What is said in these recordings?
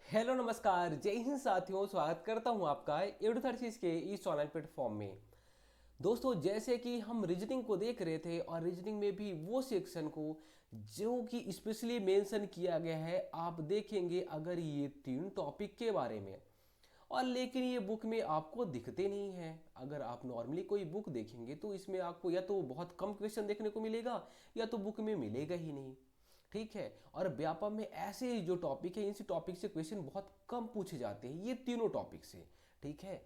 Hello नमस्कार जय हिंद साथियों, स्वागत करता हूं आपका एडुथर्सिस के इस ऑनलाइन प्लेटफॉर्म में। दोस्तों, जैसे कि हम रीजनिंग को देख रहे थे और रीजनिंग में भी वो सेक्शन को जो कि स्पेशली मेंशन किया गया है, आप देखेंगे अगर ये तीन टॉपिक के बारे में। और लेकिन ये बुक में आपको दिखते नहीं हैं। अगर आप नॉर्मली कोई बुक देखेंगे तो इसमें आपको या तो बहुत कम क्वेश्चन देखने को मिलेगा या तो बुक में मिलेगा ही नहीं। ठीक है। और व्यापम में ऐसे जो टॉपिक है, इनसे टॉपिक से क्वेश्चन बहुत कम पूछे जाते हैं, ये तीनों टॉपिक से। ठीक है।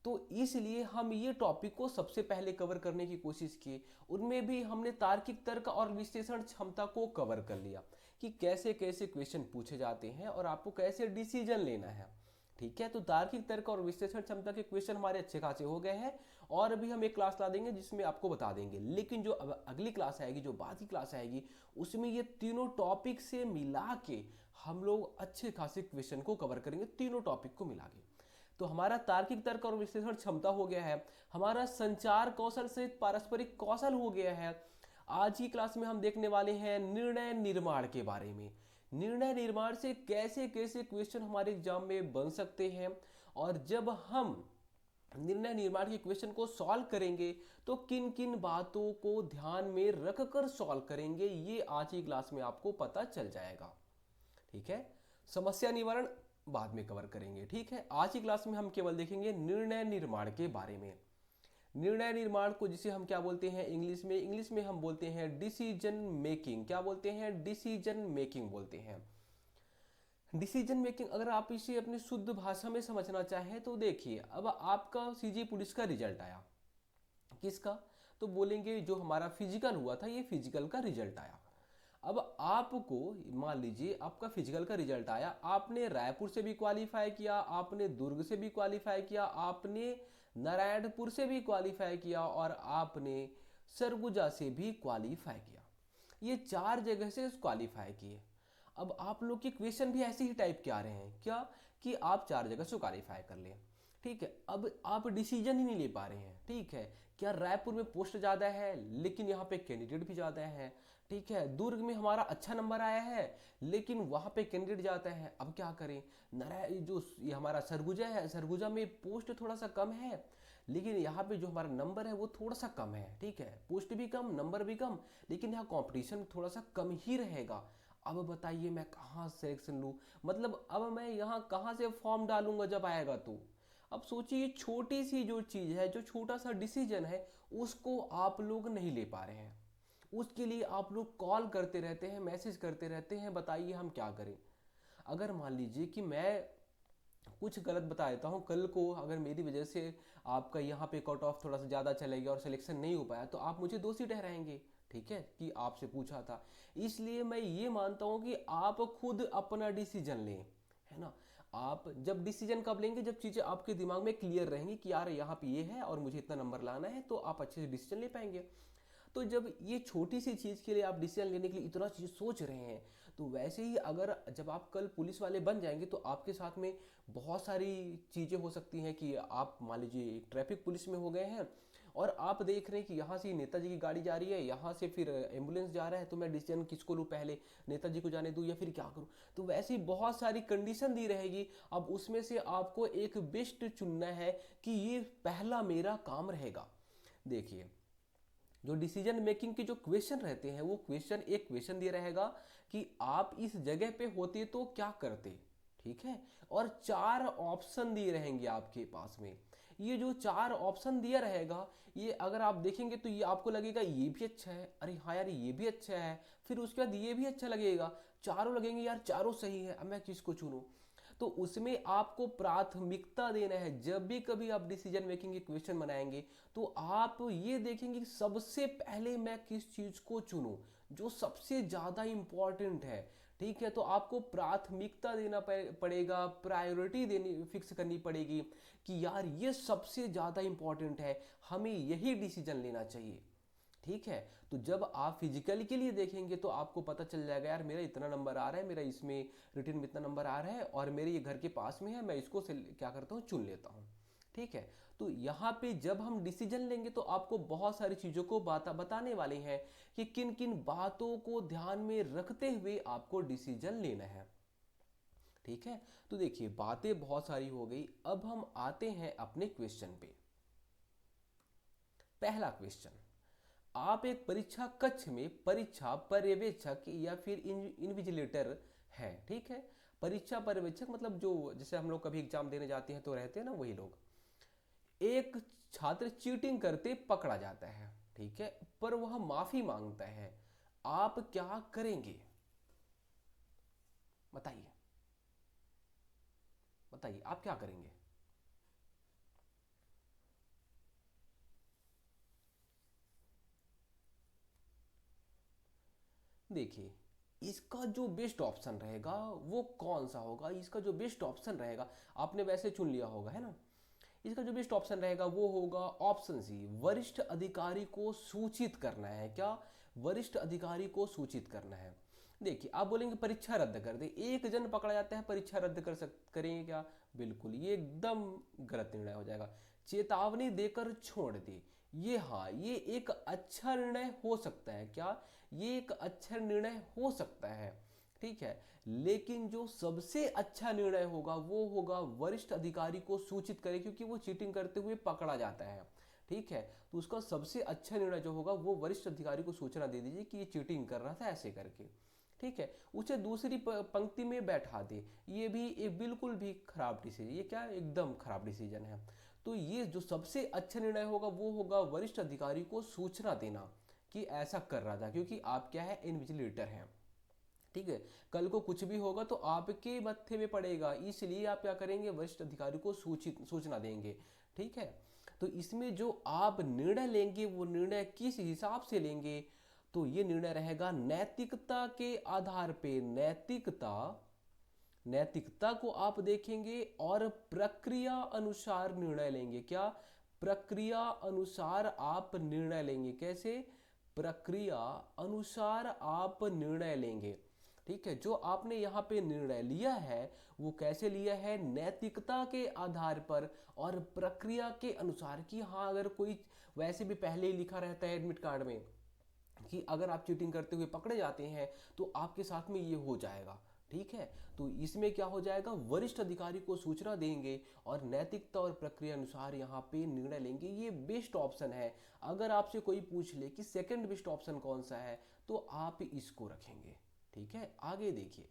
तो इसलिए हम ये टॉपिक को सबसे पहले कवर करने की कोशिश की। उनमें भी हमने तार्किक तर्क और विश्लेषण क्षमता को कवर कर लिया कि कैसे कैसे क्वेश्चन पूछे जाते हैं और आपको कैसे डिसीजन लेना है। ठीक है। तो तार्किक तर्क और विश्लेषण क्षमता के क्वेश्चन हमारे अच्छे खासे हो गए हैं और अभी हम एक क्लास ला देंगे जिसमें आपको बता देंगे। लेकिन जो अब अगली क्लास आएगी, जो बाद की क्लास आएगी, उसमें ये तीनों टॉपिक से मिला के हम लोग अच्छे खासे क्वेश्चन को कवर करेंगे, तीनों टॉपिक को मिला के। तो हमारा तार्किक तर्क और विश्लेषण क्षमता हो गया है, हमारा संचार कौशल से पारस्परिक कौशल हो गया है। आज की क्लास में हम देखने वाले हैं निर्णय निर्माण के बारे में। निर्णय निर्माण से कैसे कैसे क्वेश्चन हमारे एग्जाम में बन सकते हैं और जब हम निर्णय निर्माण के क्वेश्चन को सॉल्व करेंगे तो किन किन बातों को ध्यान में रखकर सॉल्व करेंगे, ये आज की क्लास में आपको पता चल जाएगा। ठीक है। समस्या निवारण बाद में कवर करेंगे। ठीक है। आज की क्लास में हम केवल देखेंगे निर्णय निर्माण के बारे में। निर्णय निर्माण को जिसे हम क्या बोलते हैं इंग्लिश में हम बोलते हैं डिसीजन मेकिंग। क्या बोलते हैं? डिसीजन मेकिंग बोलते हैं। डिसीजन मेकिंग अगर आप इसे अपनी शुद्ध भाषा में समझना चाहें तो देखिए, अब आपका सीजी पुलिस का रिजल्ट आया। किसका? तो बोलेंगे जो हमारा फिजिकल हुआ था, ये फिजिकल का रिजल्ट आया। अब आपको मान लीजिए आपका फिजिकल का रिजल्ट आया, आपने रायपुर से भी क्वालिफाई किया, आपने दुर्ग से भी क्वालिफाई किया, आपने नारायणपुर से भी क्वालिफाई किया और आपने सरगुजा से भी क्वालिफाई किया। ये चार जगह से क्वालिफाई किए। अब आप लोग के क्वेश्चन भी ऐसे ही टाइप के आ रहे हैं क्या कि आप चार जगह से क्वालिफाई कर लें। ठीक है। अब आप डिसीजन ही नहीं ले पा रहे हैं। ठीक है। क्या रायपुर में पोस्ट ज़्यादा है लेकिन यहाँ पे कैंडिडेट भी ज़्यादा है। ठीक है। दुर्ग में हमारा अच्छा नंबर आया है लेकिन वहाँ पे कैंडिडेट ज़्यादा है, अब क्या करें? नारायण जो ये हमारा सरगुजा है, सरगुजा में पोस्ट थोड़ा सा कम है लेकिन यहाँ पे जो हमारा नंबर है वो थोड़ा सा कम है। ठीक है। पोस्ट भी कम, नंबर भी कम, लेकिन यहाँ कंपटीशन थोड़ा सा कम ही रहेगा। अब बताइए मैं कहाँ सिलेक्शन लूँ? मतलब अब मैं यहाँ कहाँ से फॉर्म डालूंगा जब आएगा तो? अब सोचिए छोटी सी जो चीज़ है, जो छोटा सा डिसीजन है, उसको आप लोग नहीं ले पा रहे हैं। उसके लिए आप लोग कॉल करते रहते हैं, मैसेज करते रहते हैं, बताइए हम क्या करें। अगर मान लीजिए कि मैं कुछ गलत बता देता हूँ, कल को अगर मेरी वजह से आपका यहाँ पे कट ऑफ थोड़ा सा ज़्यादा चला गया और सिलेक्शन नहीं हो पाया तो आप मुझे दोषी ठहराएंगे। ठीक है, कि आपसे पूछा था। इसलिए मैं ये मानता हूँ कि आप खुद अपना डिसीजन लें, है ना। आप जब डिसीजन कब लेंगे? जब चीज़ें आपके दिमाग में क्लियर रहेंगी कि यार यहाँ पे ये है और मुझे इतना नंबर लाना है, तो आप अच्छे से डिसीजन ले पाएंगे। तो जब ये छोटी सी चीज़ के लिए आप डिसीजन लेने के लिए इतना चीज़ सोच रहे हैं, तो वैसे ही अगर जब आप कल पुलिस वाले बन जाएंगे तो आपके साथ में बहुत सारी चीज़ें हो सकती हैं कि आप मान लीजिए ट्रैफिक पुलिस में हो गए हैं और आप देख रहे हैं कि यहाँ से नेताजी की गाड़ी जा रही है, यहाँ से फिर एम्बुलेंस जा रहा है, तो मैं डिसीजन किसको लूँ, पहले नेताजी को जाने दूँ या फिर क्या करूँ? तो वैसी बहुत सारी कंडीशन दी रहेगी। अब उसमें से आपको एक बेस्ट चुनना है कि ये पहला मेरा काम रहेगा। देखिए, जो डिसीजन मेकिंग के जो क्वेश्चन रहते हैं, वो क्वेश्चन एक क्वेश्चन दिया रहेगा कि आप इस जगह पे होते तो क्या करते। ठीक है। और चार ऑप्शन दिए रहेंगे आपके पास में। ये जो चार ऑप्शन दिया रहेगा, ये अगर आप देखेंगे तो ये आपको लगेगा ये भी अच्छा है, अरे हाँ यार ये भी अच्छा है, फिर उसके बाद ये भी अच्छा लगेगा, चारों लगेंगे यार चारों सही है, अब मैं किसको चुनूं? तो उसमें आपको प्राथमिकता देना है। जब भी कभी आप डिसीजन मेकिंग के क्वेश्चन बनाएंगे तो आप ये देखेंगे कि सबसे पहले मैं किस चीज को चुनूं, जो सबसे ज्यादा इंपॉर्टेंट है। ठीक है। तो आपको प्राथमिकता देना पड़ेगा, प्रायोरिटी देनी फिक्स करनी पड़ेगी कि यार ये सबसे ज्यादा इंपॉर्टेंट है, हमें यही डिसीजन लेना चाहिए। ठीक है। तो जब आप फिजिकली के लिए देखेंगे तो आपको पता चल जाएगा यार मेरा इतना नंबर आ रहा है, मेरा इसमें रिटर्न में इतना नंबर आ रहा है और मेरे ये घर के पास में है, मैं इसको क्या करता हूँ, चुन लेता हूँ। ठीक है। तो यहाँ पे जब हम डिसीजन लेंगे तो आपको बहुत सारी चीज़ों को बताने वाले हैं कि किन किन बातों को ध्यान में रखते हुए आपको डिसीजन लेना है। ठीक है, तो देखिए बातें बहुत सारी हो गई, अब हम आते हैं अपने क्वेश्चन पे। पहला क्वेश्चन, आप एक परीक्षा कक्ष में परीक्षा पर्यवेक्षक या फिर इन्विजिलेटर हैं, ठीक है। परीक्षा पर्यवेक्षक मतलब जो जैसे हम लोग कभी एग्जाम देने जाते हैं तो रहते हैं ना वही लोग। एक छात्र चीटिंग करते पकड़ा जाता है, ठीक है, पर वह माफी मांगता है, आप क्या करेंगे? बताइए, बताइए आप क्या करेंगे? देखिए, इसका जो बेस्ट ऑप्शन रहेगा वो कौन सा होगा? इसका जो बेस्ट ऑप्शन रहेगा, आपने वैसे चुन लिया होगा है ना, इसका जो बेस्ट ऑप्शन रहेगा वो होगा ऑप्शन सी, वरिष्ठ अधिकारी को सूचित करना है। क्या? वरिष्ठ अधिकारी को सूचित करना है। देखिए, आप बोलेंगे परीक्षा रद्द कर दे, एक जन पकड़ा जाता है परीक्षा रद्द करेंगे क्या? बिल्कुल, ये एकदम गलत निर्णय हो जाएगा। चेतावनी देकर छोड़ दे, ये हाँ, ये एक अच्छा निर्णय हो सकता है। क्या? ये एक अच्छा निर्णय हो सकता है, ठीक है। लेकिन जो सबसे अच्छा निर्णय होगा वो होगा वरिष्ठ अधिकारी को सूचित करें, क्योंकि वो चीटिंग करते हुए पकड़ा जाता है, ठीक है। तो उसका सबसे अच्छा निर्णय जो होगा वो वरिष्ठ अधिकारी को सूचना दे दीजिए कि ये चीटिंग कर रहा था ऐसे करके, ठीक है। उसे दूसरी पंक्ति में बैठा दे, ये भी एक बिल्कुल भी खराब डिसीजन, ये क्या एकदम खराब डिसीजन है। तो ये जो सबसे अच्छा निर्णय होगा वो होगा वरिष्ठ अधिकारी को सूचना देना कि ऐसा कर रहा था, क्योंकि आप क्या है, इन्विजिलेटर हैं, ठीक है। कल को कुछ भी होगा तो आपके मत्थे में पड़ेगा, इसलिए आप क्या करेंगे, वरिष्ठ अधिकारी को सूचना देंगे, ठीक है। तो इसमें जो आप निर्णय लेंगे वो निर्णय किस हिसाब से लेंगे? तो ये निर्णय रहेगा नैतिकता के आधार पे। नैतिकता को आप देखेंगे और प्रक्रिया अनुसार निर्णय लेंगे। क्या? प्रक्रिया अनुसार आप निर्णय लेंगे। कैसे? प्रक्रिया अनुसार आप निर्णय लेंगे, ठीक है। जो आपने यहाँ पे निर्णय लिया है वो कैसे लिया है? नैतिकता के आधार पर और प्रक्रिया के अनुसार। कि हाँ, अगर कोई वैसे भी पहले ही लिखा रहता है एडमिट कार्ड में कि अगर आप चीटिंग करते हुए पकड़े जाते हैं तो आपके साथ में ये हो जाएगा, ठीक है। तो इसमें क्या हो जाएगा, वरिष्ठ अधिकारी को सूचना देंगे और नैतिकता और प्रक्रिया अनुसार यहाँ पे निर्णय लेंगे। ये बेस्ट ऑप्शन है। अगर आपसे कोई पूछ ले कि सेकंड बेस्ट ऑप्शन कौन सा है तो आप इसको रखेंगे, ठीक है। आगे देखिए,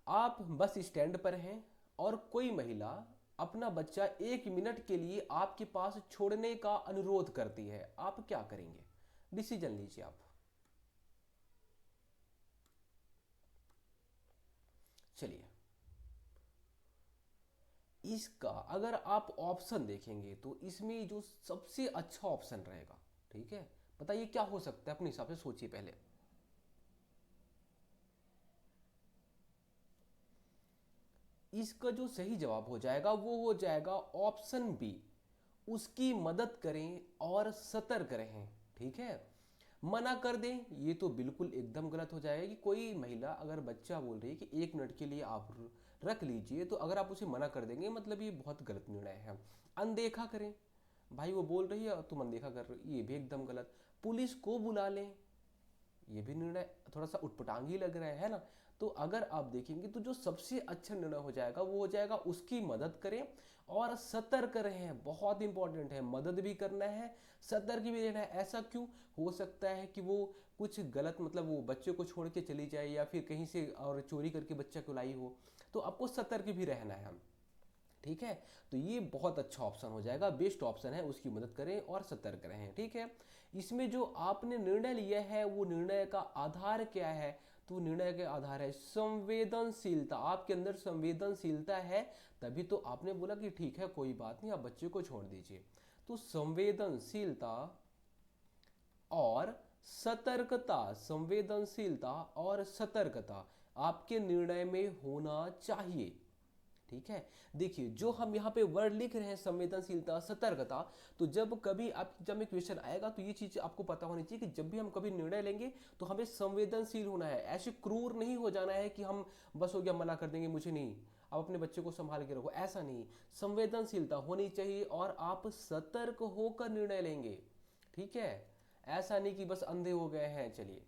आप बस स्टैंड पर हैं और कोई महिला अपना बच्चा 1 मिनट के लिए आपके पास छोड़ने का अनुरोध करती है, आप क्या करेंगे? डिसीजन लीजिए आप। चलिए, इसका अगर आप ऑप्शन देखेंगे तो इसमें जो सबसे अच्छा ऑप्शन रहेगा, ठीक है, बताइए क्या हो सकता है, अपने हिसाब से सोचिए पहले। इसका जो सही जवाब हो जाएगा वो हो जाएगा ऑप्शन बी, उसकी मदद करें और सतर्क रहें, ठीक है। मना कर दें ये तो बिल्कुल एकदम गलत हो जाएगा। कि कोई महिला अगर बच्चा बोल रही है कि 1 मिनट के लिए आप रख लीजिए, तो अगर आप उसे मना कर देंगे मतलब ये बहुत गलत निर्णय है। अनदेखा करें, भाई वो बोल रही है और तुम अनदेखा कर रहे हो, ये भी एकदम गलत। पुलिस को बुला लें, ये भी निर्णय थोड़ा सा उटपटांगी लग रहा है ना। तो अगर आप देखेंगे तो जो सबसे अच्छा निर्णय हो जाएगा वो हो जाएगा उसकी मदद करें और सतर्क रहें। बहुत इंपॉर्टेंट है, मदद भी करना है, सतर्क भी रहना है। ऐसा क्यों? हो सकता है कि वो कुछ गलत मतलब वो बच्चे को छोड़ के चली जाए या फिर कहीं से और चोरी करके बच्चा को लाई हो, तो आपको सतर्क भी रहना है, ठीक है। तो ये बहुत अच्छा ऑप्शन हो जाएगा, बेस्ट ऑप्शन है, उसकी मदद करें और सतर्क रहें, ठीक है। इसमें जो आपने निर्णय लिया है वो निर्णय का आधार क्या है? तो निर्णय के आधार है संवेदनशीलता। आपके अंदर संवेदनशीलता है, तभी तो आपने बोला कि ठीक है कोई बात नहीं, आप बच्चे को छोड़ दीजिए। तो संवेदनशीलता और सतर्कता, संवेदनशीलता और सतर्कता आपके निर्णय में होना चाहिए, ठीक है। देखिए, जो हम यहाँ पे वर्ड लिख रहे हैं संवेदनशीलता, सतर्कता, तो जब कभी आप जब में क्वेश्चन आएगा तो ये चीज आपको पता होनी चाहिए कि जब भी हम कभी निर्णय लेंगे तो हमें संवेदनशील होना है। ऐसे क्रूर नहीं हो जाना है कि हम बस हो गया मना कर देंगे, मुझे नहीं, आप अपने बच्चे को संभाल के रखो, ऐसा नहीं। संवेदनशीलता होनी चाहिए और आप सतर्क होकर निर्णय लेंगे, ठीक है। ऐसा नहीं कि बस अंधे हो गए हैं। चलिए,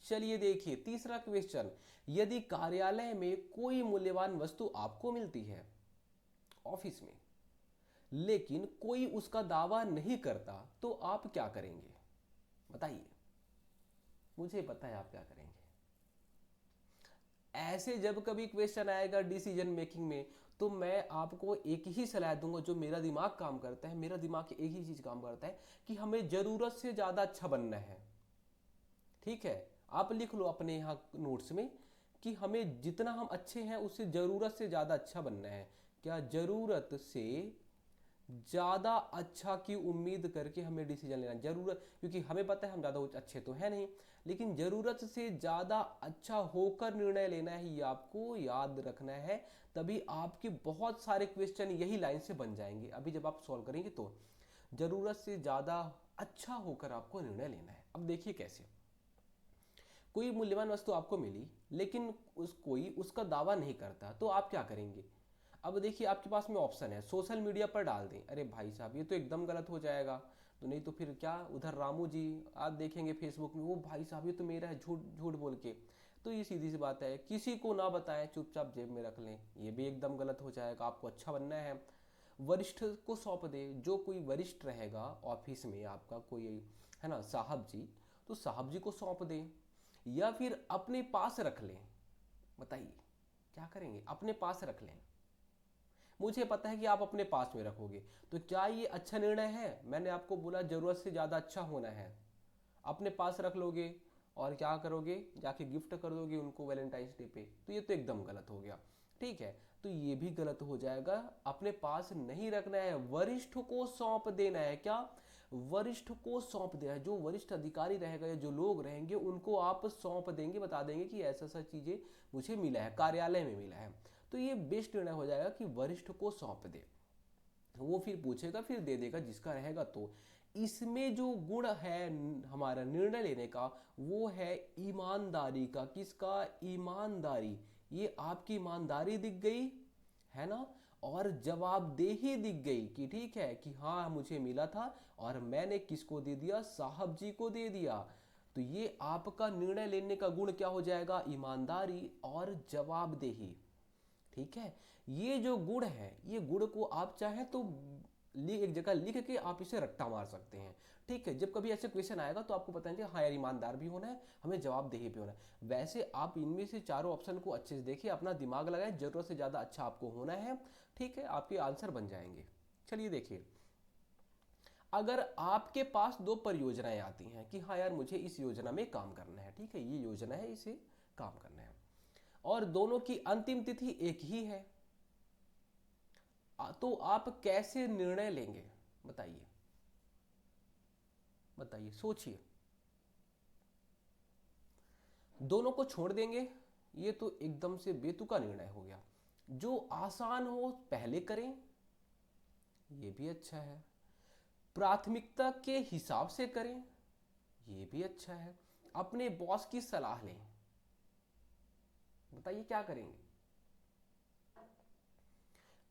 चलिए देखिए तीसरा क्वेश्चन, यदि कार्यालय में कोई मूल्यवान वस्तु आपको मिलती है ऑफिस में, लेकिन कोई उसका दावा नहीं करता, तो आप क्या करेंगे? बताइए, मुझे पता है आप क्या करेंगे। ऐसे जब कभी क्वेश्चन आएगा डिसीजन मेकिंग में, तो मैं आपको एक ही सलाह दूंगा जो मेरा दिमाग काम करता है। मेरा दिमाग एक ही चीज काम करता है कि हमें जरूरत से ज्यादा अच्छा बनना है। ठीक है, आप लिख लो अपने यहाँ नोट्स में कि हमें जितना हम अच्छे हैं उससे जरूरत से ज्यादा अच्छा बनना है। क्या जरूरत से ज्यादा अच्छा की उम्मीद करके हमें डिसीजन लेना जरूरत, क्योंकि हमें पता है हम ज्यादा अच्छे तो है नहीं, लेकिन जरूरत से ज्यादा अच्छा होकर निर्णय लेना है, ये आपको याद रखना है। तभी आपके बहुत सारे क्वेश्चन यही लाइन से बन जाएंगे अभी जब आप सॉल्व करेंगे। तो जरूरत से ज्यादा अच्छा होकर आपको निर्णय लेना है। अब देखिए कैसे, कोई मूल्यवान वस्तु आपको मिली लेकिन कोई उसका दावा नहीं करता, तो आप क्या करेंगे? अब देखिए आपके पास में ऑप्शन है, सोशल मीडिया पर डाल दें, अरे भाई साहब ये तो एकदम गलत हो जाएगा, तो नहीं तो फिर क्या, उधर रामू जी आप देखेंगे फेसबुक में, वो भाई साहब ये तो मेरा है, झूठ झूठ बोल के। तो ये सीधी सी बात है, किसी को ना बताएं, चुपचाप जेब में रख लें, ये भी एकदम गलत हो जाएगा। आपको अच्छा बनना है, वरिष्ठ को सौंप दे, जो कोई वरिष्ठ रहेगा ऑफिस में आपका कोई है ना साहब जी, तो साहब जी को सौंप दें, या फिर अपने पास रख लें। बताइए क्या करेंगे? अपने पास रख लें। मुझे पता है कि आप अपने पास में रखोगे, तो क्या ये अच्छा निर्णय है? मैंने आपको बोला जरूरत से ज्यादा अच्छा होना है, अपने पास रख लोगे और क्या करोगे, जाके गिफ्ट कर दोगे उनको वैलेंटाइंस डे पे, तो ये तो एकदम गलत हो गया। ठीक है, तो ये भी गलत हो जाएगा। अपने पास नहीं रखना है, वरिष्ठ को सौंप देना है। क्या? वरिष्ठ को सौंप देना है, जो वरिष्ठ अधिकारी रहेगा या जो लोग रहेंगे उनको आप सौंप देंगे, बता देंगे कि ऐसा ऐसा चीजें मुझे मिला है, कार्यालय में मिला है। तो ये बेस्ट निर्णय हो जाएगा कि वरिष्ठ को सौंप दे, वो फिर पूछेगा फिर दे देगा जिसका रहेगा। तो इसमें जो गुण है हमारा निर्णय लेने का, वो है ईमानदारी का। किसका? ईमानदारी। ये आपकी ईमानदारी दिख गई है ना, और जवाबदेही दिख गई कि ठीक है कि हाँ मुझे मिला था और मैंने किसको दे दिया, साहब जी को दे दिया। तो ये आपका निर्णय लेने का गुण क्या हो जाएगा? ईमानदारी और जवाबदेही। ठीक है, ये जो गुण है, ये गुण को आप चाहें तो एक जगह लिख के आप इसे रट्टा मार सकते हैं। ठीक है, जब कभी ऐसे क्वेश्चन आएगा तो आपको पता है हाँ यार ईमानदार भी होना है, हमें जवाबदेही भी होना है। वैसे आप इनमें से चारों ऑप्शन को अच्छे से देखिए, अपना दिमाग लगाएं, जरूरत से ज्यादा अच्छा आपको होना है। ठीक है, आपके आंसर बन जाएंगे। चलिए देखिए, अगर आपके पास दो परियोजनाएं आती हैं कि हाँ यार मुझे इस योजना में काम करना है, ठीक है ये योजना है, इसे काम करना है, और दोनों की अंतिम तिथि एक ही है, तो आप कैसे निर्णय लेंगे? बताइए, बताइए, सोचिए। दोनों को छोड़ देंगे, ये तो एकदम से बेतुका निर्णय हो गया। जो आसान हो पहले करें, ये भी अच्छा है। प्राथमिकता के हिसाब से करें, ये भी अच्छा है। अपने बॉस की सलाह लें, बताइए क्या करेंगे?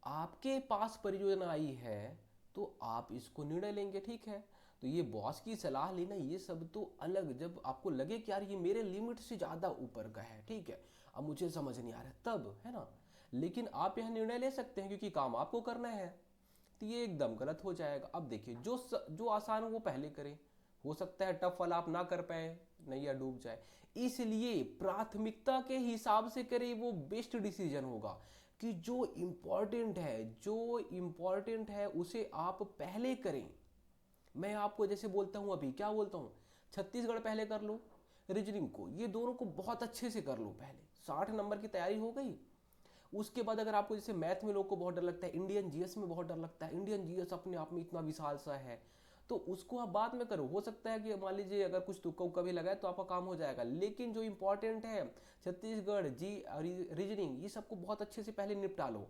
आपके पास परियोजना आई है तो आप इसको निर्णय लेंगे, ठीक है। तो ये बॉस की सलाह लेना ये सब तो अलग, जब आपको लगे कि यार ये मेरे लिमिट से ज़्यादा ऊपर का है, ठीक है, अब मुझे समझ नहीं आ रहा तब, है ना। लेकिन आप यह निर्णय ले सकते हैं क्योंकि काम आपको करना है, तो ये एकदम गलत हो जाएगा। अब देखिए जो आसान हो वो पहले करें, हो सकता है टफ वाला आप ना कर पाए, नैया डूब जाए, इसलिए प्राथमिकता के हिसाब से करें, वो बेस्ट डिसीजन होगा कि जो इम्पोर्टेंट है, जो इम्पोर्टेंट है उसे आप पहले करें। मैं आपको जैसे बोलता हूं, अभी क्या बोलता हूं, छत्तीसगढ़ पहले कर लो, रीजनिंग को, ये दोनों को बहुत अच्छे से कर लो पहले, 60 नंबर की तैयारी हो गई। उसके बाद अगर आपको जैसे मैथ में लोग को बहुत डर लगता है, इंडियन जीएस में बहुत डर लगता है, इंडियन जीएस अपने आप में इतना विशाल सा है, तो उसको आप बाद में करो। हो सकता है कि मान लीजिए अगर कुछ तुक्का उक्का भी लगाए तो आपका काम हो जाएगा, लेकिन जो इंपॉर्टेंट है छत्तीसगढ़ जी रीजनिंग, ये सबको बहुत अच्छे से पहले निपटा लो,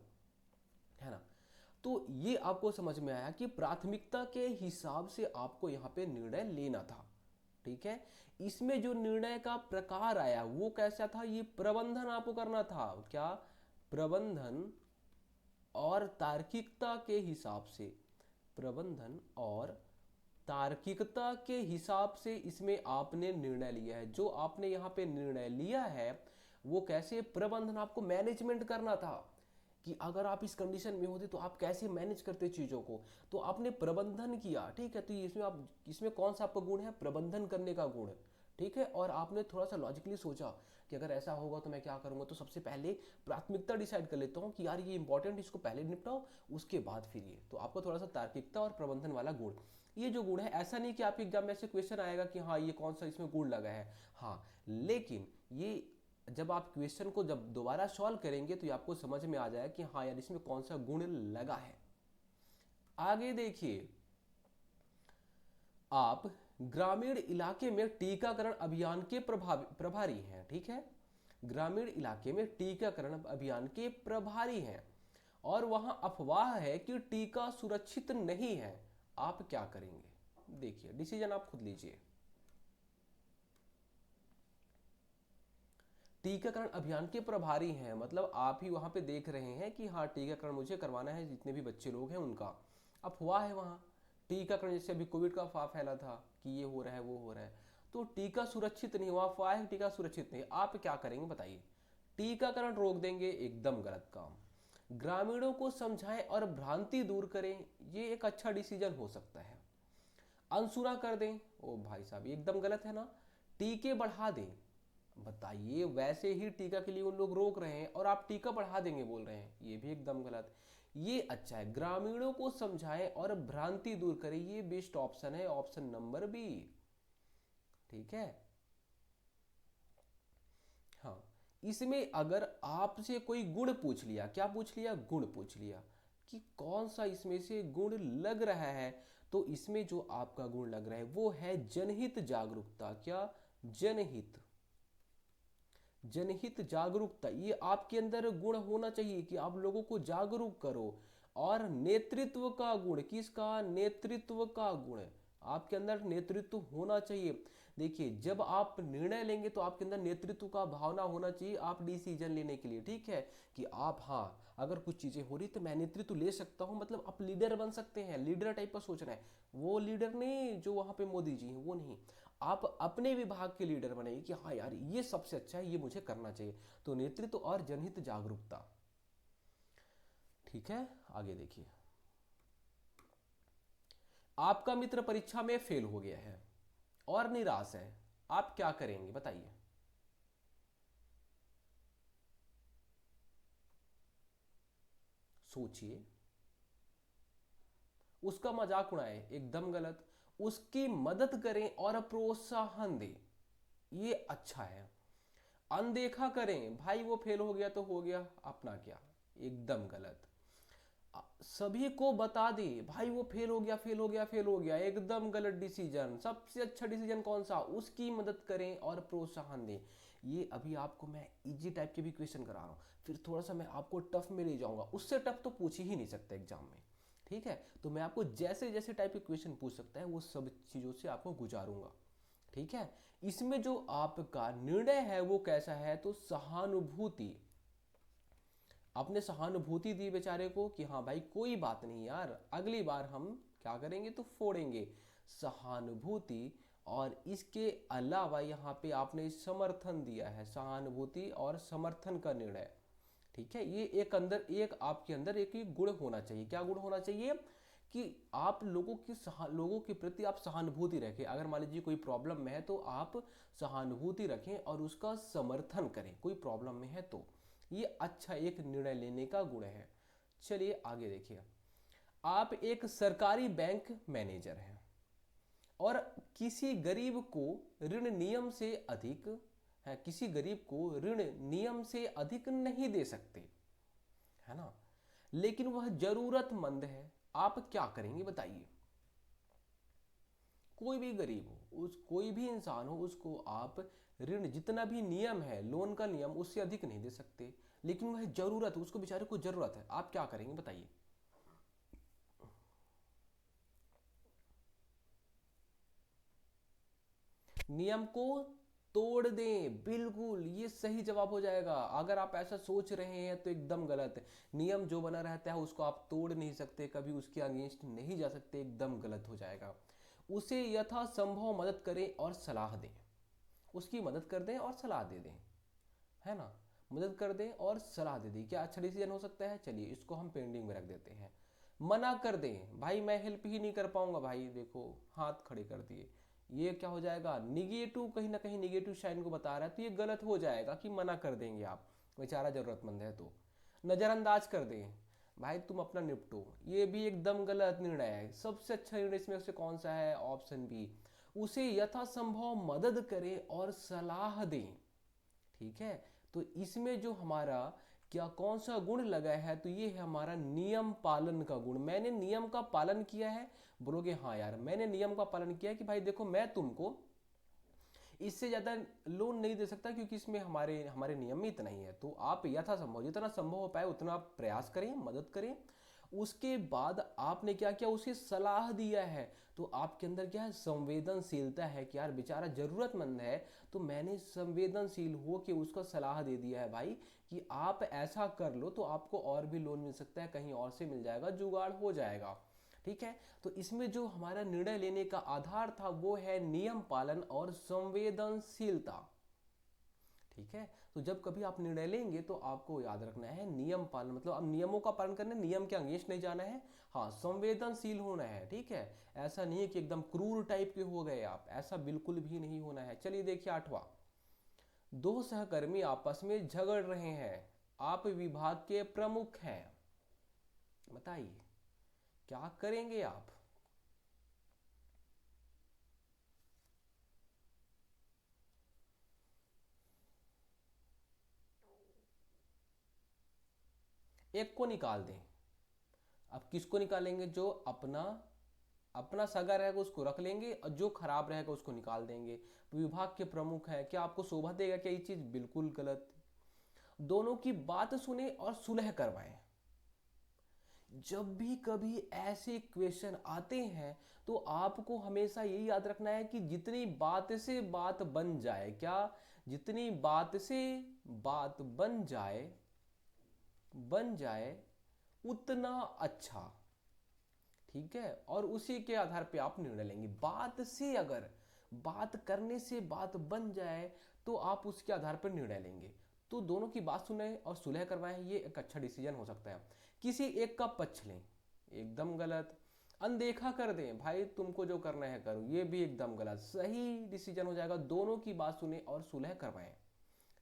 है ना। तो ये आपको समझ में आया कि प्राथमिकता के हिसाब से आपको यहाँ पे निर्णय लेना था, ठीक है। इसमें जो निर्णय का प्रकार आया वो कैसा था, ये प्रबंधन आपको करना था। क्या? प्रबंधन और तार्किकता के हिसाब से, प्रबंधन और तार्किकता के हिसाब से इसमें आपने निर्णय लिया है। जो आपने यहाँ पे निर्णय लिया है वो कैसे, प्रबंधन, आपको मैनेजमेंट करना था कि अगर आप इस कंडीशन में होते तो आप कैसे मैनेज करते चीज़ों को, तो आपने प्रबंधन किया। ठीक है, तो इसमें आप, इसमें कौन सा आपका गुण है, प्रबंधन करने का गुण। ठीक है, और आपने थोड़ा सा लॉजिकली सोचा कि अगर ऐसा होगा तो मैं क्या करूंगा, तो सबसे पहले प्राथमिकता डिसाइड कर लेता हूँ कि यार ये इंपॉर्टेंट, इसको पहले निपटाओ, उसके बाद फिर ये। तो आपको थोड़ा सा तार्किकता और प्रबंधन वाला गुण, ये जो गुण है, ऐसा नहीं कि आपके एग्जाम में ऐसे क्वेश्चन आएगा कि हाँ ये कौन सा इसमें गुण लगा है, हाँ, लेकिन ये जब आप क्वेश्चन को जब दोबारा सॉल्व करेंगे तो ये आपको समझ में आ जाए कि हाँ यार इसमें कौन सा गुण लगा है। आगे देखिए, आप ग्रामीण इलाके में टीकाकरण अभियान के प्रभारी हैं। ठीक है, ग्रामीण इलाके में टीकाकरण अभियान के प्रभारी हैं और वहां अफवाह है कि टीका सुरक्षित नहीं है, आप क्या करेंगे? देखिए, डिसीजन आप खुद लीजिए। टीकाकरण अभियान के प्रभारी हैं, मतलब आप ही वहां पे देख रहे हैं कि हाँ टीकाकरण मुझे करवाना है, जितने भी बच्चे लोग हैं उनका। अफवाह है वहां टीकाकरण, जैसे अभी कोविड का अफवाह फैला था कि ये हो रहा है वो हो रहा है, तो टीका सुरक्षित नहीं हुआ, अफवाह है टीका सुरक्षित नहीं, आप क्या करेंगे बताइए? टीकाकरण रोक देंगे, एकदम गलत काम। ग्रामीणों को समझाएं और भ्रांति दूर करें, ये एक अच्छा डिसीजन हो सकता है। अनसुना कर दें, ओ भाई साहब ये एकदम गलत है ना। टीके बढ़ा दें, बताइए, वैसे ही टीका के लिए उन लोग रोक रहे हैं और आप टीका बढ़ा देंगे बोल रहे हैं, ये भी एकदम गलत। ये अच्छा है, ग्रामीणों को समझाएं और भ्रांति दूर करें, ये बेस्ट ऑप्शन है, ऑप्शन नंबर बी। ठीक है, हाँ, इसमें अगर आपसे कोई गुण पूछ लिया, क्या पूछ लिया, गुण पूछ लिया कि कौन सा इसमें से गुण लग रहा है, तो इसमें जो आपका गुण लग रहा है वो है जनहित जागरूकता। क्या? जनहित, जनहित जागरूकता, ये आपके अंदर गुण होना चाहिए कि आप लोगों को जागरूक करो। और नेतृत्व का गुण, किसका? नेतृत्व का गुण, आपके अंदर नेतृत्व होना चाहिए। देखिए, जब आप निर्णय लेंगे तो आपके अंदर नेतृत्व का भावना होना चाहिए, आप डिसीजन लेने के लिए। ठीक है, कि आप, हाँ अगर कुछ चीजें हो रही तो मैं नेतृत्व ले सकता हूँ, मतलब आप लीडर बन सकते हैं, लीडर टाइप का सोचना है। वो लीडर नहीं जो वहां पे मोदी जी हैं, वो नहीं, आप अपने विभाग के लीडर बनेंगे कि हाँ यार ये सबसे अच्छा है, ये मुझे करना चाहिए। तो नेतृत्व और जनहित जागरूकता। ठीक है, आगे देखिए, आपका मित्र परीक्षा में फेल हो गया है और निराश है, आप क्या करेंगे बताइए? सोचिए। उसका मजाक उड़ाएं, एकदम गलत। उसकी मदद करें और प्रोत्साहन दें, ये अच्छा है। अनदेखा करें, भाई वो फेल हो गया तो हो गया, अपना क्या, एकदम गलत। सभी को बता दे भाई वो फेल हो गया, फेल हो गया, फेल हो गया, एकदम गलत डिसीजन। सबसे अच्छा डिसीजन कौन सा? उसकी मदद करें और प्रोत्साहन दें। ये अभी आपको मैं इजी टाइप के भी क्वेश्चन करा रहा हूँ, फिर थोड़ा सा मैं आपको टफ में ले जाऊंगा, उससे टफ तो पूछ ही नहीं सकते एग्जाम में। ठीक है, तो मैं आपको जैसे जैसे टाइप के क्वेश्चन पूछ सकता है वो सब चीज़ों से आपको गुजारूंगा। ठीक है, इसमें जो आपका निर्णय है वो कैसा है, तो सहानुभूति। आपने सहानुभूति दी बेचारे को कि हाँ भाई कोई बात नहीं यार, अगली बार हम क्या करेंगे तो फोड़ेंगे, सहानुभूति। और इसके अलावा यहाँ पे आपने समर्थन दिया है, सहानुभूति और समर्थन का निर्णय। ठीक है, ये एक अंदर, एक आपके अंदर एक ही गुण होना चाहिए। क्या गुण होना चाहिए? कि आप लोगों के प्रति आप सहानुभूति रखें, अगर मान लीजिए कोई प्रॉब्लम में है तो आप सहानुभूति रखें और उसका समर्थन करें, कोई प्रॉब्लम में है तो। ये अच्छा एक निर्णय लेने का गुण है। चलिए आगे देखिए, आप एक सरकारी बैंक मैनेजर हैं और किसी गरीब को ऋण नियम से अधिक है, किसी गरीब को ऋण नियम से अधिक नहीं दे सकते, है ना, लेकिन वह जरूरतमंद है, आप क्या करेंगे बताइए? कोई भी गरीब हो, उस कोई भी इंसान हो, उसको आप ऋण, जितना भी नियम है लोन का नियम, उससे अधिक नहीं दे सकते, लेकिन वह जरूरत है, उसको बेचारे को जरूरत है, आप क्या करेंगे बताइए? नियम को तोड़ दें, बिल्कुल ये सही जवाब हो जाएगा। अगर आप ऐसा सोच रहे हैं तो एकदम गलत है। नियम जो बना रहता है उसको आप तोड़ नहीं सकते, कभी उसके अगेंस्ट नहीं जा सकते, एकदम गलत हो जाएगा। उसे यथासंभव मदद करें और सलाह दें। उसकी मदद कर दें और सलाह दे दें, है ना। मदद कर दें और सलाह दे दी, क्या अच्छा डिसीजन हो सकता है? चलिए इसको हम पेंडिंग में रख देते हैं। मना कर दें, भाई मैं हेल्प ही नहीं कर पाऊंगा, भाई देखो हाथ खड़े कर दिए, ये क्या हो जाएगा? निगेटिव, कहीं ना कहीं निगेटिव साइन को बता रहा है, तो ये गलत हो जाएगा कि मना कर देंगे आप, बेचारा जरूरतमंद है तो। नज़रअंदाज कर दें, भाई तुम अपना निपटो, ये भी एकदम गलत निर्णय है। सबसे अच्छा निर्णय इसमें से कौन सा है? ऑप्शन बी, उसे यथासंभव मदद करें और सलाह दें। ठीक है, तो इसमें जो हमारा क्या कौन सा गुण लगा है? तो ये है हमारा नियम पालन का गुण। मैंने नियम का पालन किया है। बोलोगे हाँ यार मैंने नियम का पालन किया है कि भाई देखो मैं तुमको इससे ज़्यादा लोन नहीं दे सकता क्योंकि इसमें हमारे हमारे नियम में इतना ही है, तो आप यथासंभव जितना संभव हो पाए उतना आप प्रयास करें, मदद करें। उसके बाद आपने क्या किया? उसे सलाह दिया है, तो आपके अंदर क्या है? संवेदनशीलता है कि यार बेचारा जरूरतमंद है, तो मैंने संवेदनशील हो के उसको सलाह दे दिया है भाई कि आप ऐसा कर लो तो आपको और भी लोन मिल सकता है, कहीं और से मिल जाएगा, जुगाड़ हो जाएगा। ठीक है, तो इसमें जो हमारा निर्णय लेने का आधार था वो है नियम पालन और संवेदनशीलता। ठीक है, तो जब कभी आप निर्णय लेंगे तो आपको याद रखना है नियम पालन, मतलब अब नियमों का पालन करना, नियम के अगेंस्ट नहीं जाना है। हाँ, संवेदनशील होना है। ठीक है, ऐसा नहीं है कि एकदम क्रूर टाइप के हो गए आप, ऐसा बिल्कुल भी नहीं होना है। चलिए देखिए 8वां, दो सहकर्मी आपस में झगड़ रहे हैं, आप विभाग के प्रमुख हैं, बताइए क्या करेंगे आप? एक को निकाल दें। अब किसको निकालेंगे? जो अपना अपना सगा रहेगा उसको रख लेंगे और जो खराब रहेगा उसको निकाल देंगे। विभाग के प्रमुख है, क्या आपको शोभा देगा क्या ये चीज? बिल्कुल गलत। दोनों की बात सुने और सुलह करवाएं। जब भी कभी ऐसे क्वेश्चन आते हैं तो आपको हमेशा यही याद रखना है कि जितनी बात से बात बन जाए, क्या? जितनी बात से बात बन जाए उतना अच्छा। ठीक है, और उसी के आधार पे आप निर्णय लेंगे। बात से अगर बात करने से बात बन जाए तो आप उसके आधार पर निर्णय लेंगे। तो दोनों की बात सुने और सुलह करवाएं, ये एक अच्छा डिसीजन हो सकता है। किसी एक का पक्ष लें, एकदम गलत। अनदेखा कर दें, भाई तुमको जो करना है करो, ये भी एकदम गलत। सही डिसीजन हो जाएगा दोनों की बात सुने और सुलह करवाएं।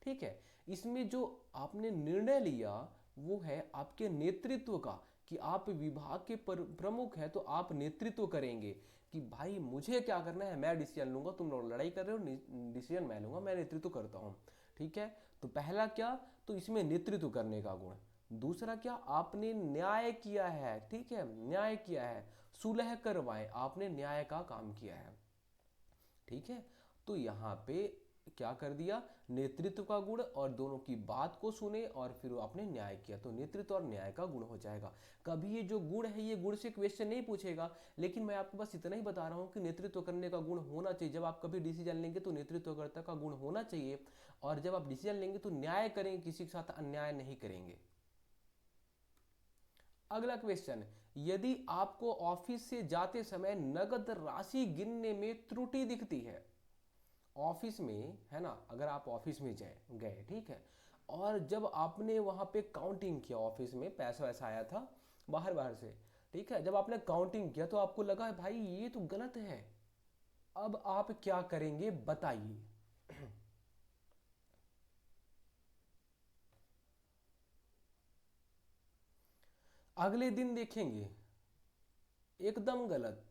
ठीक है, इसमें जो आपने निर्णय लिया वो है आपके नेतृत्व का, कि आप विभाग के प्रमुख हैं तो आप नेतृत्व करेंगे कि भाई मुझे क्या करना है, मैं डिसीजन लूंगा, तुम लोग लड़ाई कर रहे हो, डिसीजन मैं लूंगा, मैं नेतृत्व करता हूँ। ठीक है, तो पहला क्या? तो इसमें नेतृत्व करने का गुण। दूसरा क्या? आपने न्याय किया है। ठीक है, न्याय किया है, सुलह करवाएं, आपने न्याय का काम किया है। ठीक है, तो यहाँ पे क्या कर दिया? नेतृत्व का गुण, और दोनों की बात को सुने और फिर आपने न्याय किया, तो नेतृत्व और न्याय का गुण हो जाएगा। कभी ये जो गुण है ये गुण से क्वेश्चन नहीं पूछेगा, लेकिन मैं आपको बस इतना ही बता रहा हूँ कि नेतृत्व करने का गुण होना चाहिए। जब आप कभी डिसीजन लेंगे तो नेतृत्वकर्ता का गुण होना चाहिए, और जब आप डिसीजन लेंगे तो न्याय करेंगे, किसी के साथ अन्याय नहीं करेंगे। अगला क्वेश्चन, यदि आपको ऑफिस से जाते समय नगद राशि गिनने में त्रुटि दिखती है, ऑफिस में है ना, अगर आप ऑफिस में गए, ठीक है, और जब आपने वहां पे काउंटिंग किया, ऑफिस में पैसा वैसा आया था बाहर बाहर से, ठीक है, जब आपने काउंटिंग किया तो आपको लगा भाई ये तो गलत है, अब आप क्या करेंगे बताइए? अगले दिन देखेंगे, एकदम गलत।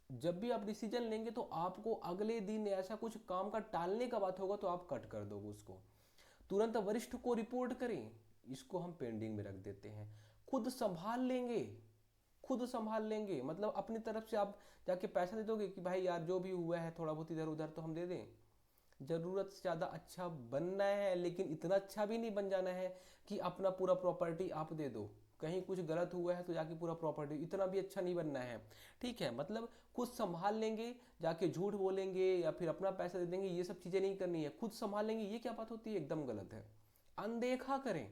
जब भी आप डिसीजन लेंगे तो आपको अगले दिन ऐसा कुछ काम का टालने का बात होगा तो आप कट कर दोगे उसको। तुरंत वरिष्ठ को रिपोर्ट करें, इसको हम पेंडिंग में रख देते हैं। खुद संभाल लेंगे, खुद संभाल लेंगे, मतलब अपनी तरफ से आप जाके पैसा दे दोगे कि भाई यार जो भी हुआ है थोड़ा बहुत इधर उधर तो हम दे दें। जरूरत से ज्यादा अच्छा बनना है, लेकिन इतना अच्छा भी नहीं बन जाना है कि अपना पूरा प्रॉपर्टी आप दे दो। कहीं कुछ गलत हुआ है तो जाके पूरा प्रॉपर्टी, इतना भी अच्छा नहीं बनना है। ठीक है, मतलब खुद संभाल लेंगे, जाके झूठ बोलेंगे या फिर अपना पैसा दे देंगे, ये सब चीजें नहीं करनी है। खुद संभाल लेंगे, ये क्या बात होती है? एकदम गलत है। अनदेखा करें,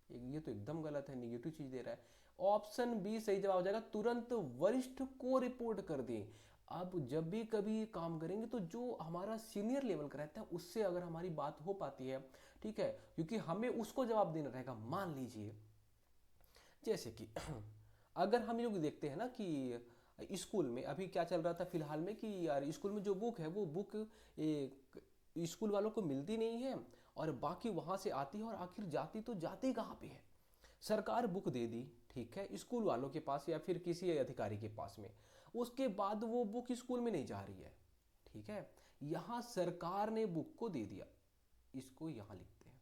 ये तो एकदम गलत है, निगेटिव चीज दे रहा है। ऑप्शन बी सही जवाब हो जाएगा, तुरंत वरिष्ठ को रिपोर्ट कर दें। अब जब भी कभी काम करेंगे तो जो हमारा सीनियर लेवल का रहता है उससे अगर हमारी बात हो पाती है, ठीक है, क्योंकि हमें उसको जवाब देना रहेगा। मान लीजिए जैसे कि अगर हम लोग देखते हैं ना कि स्कूल में अभी क्या चल रहा था फिलहाल में कि यार स्कूल में जो बुक है वो बुक स्कूल वालों को मिलती नहीं है और बाकी वहाँ से आती है, और आखिर जाती तो जाती कहाँ पे है? सरकार बुक दे दी, ठीक है, स्कूल वालों के पास या फिर किसी अधिकारी के पास में, उसके बाद वो बुक स्कूल में नहीं जा रही है, ठीक है। यहाँ सरकार ने बुक को दे दिया, इसको यहाँ लिखते हैं,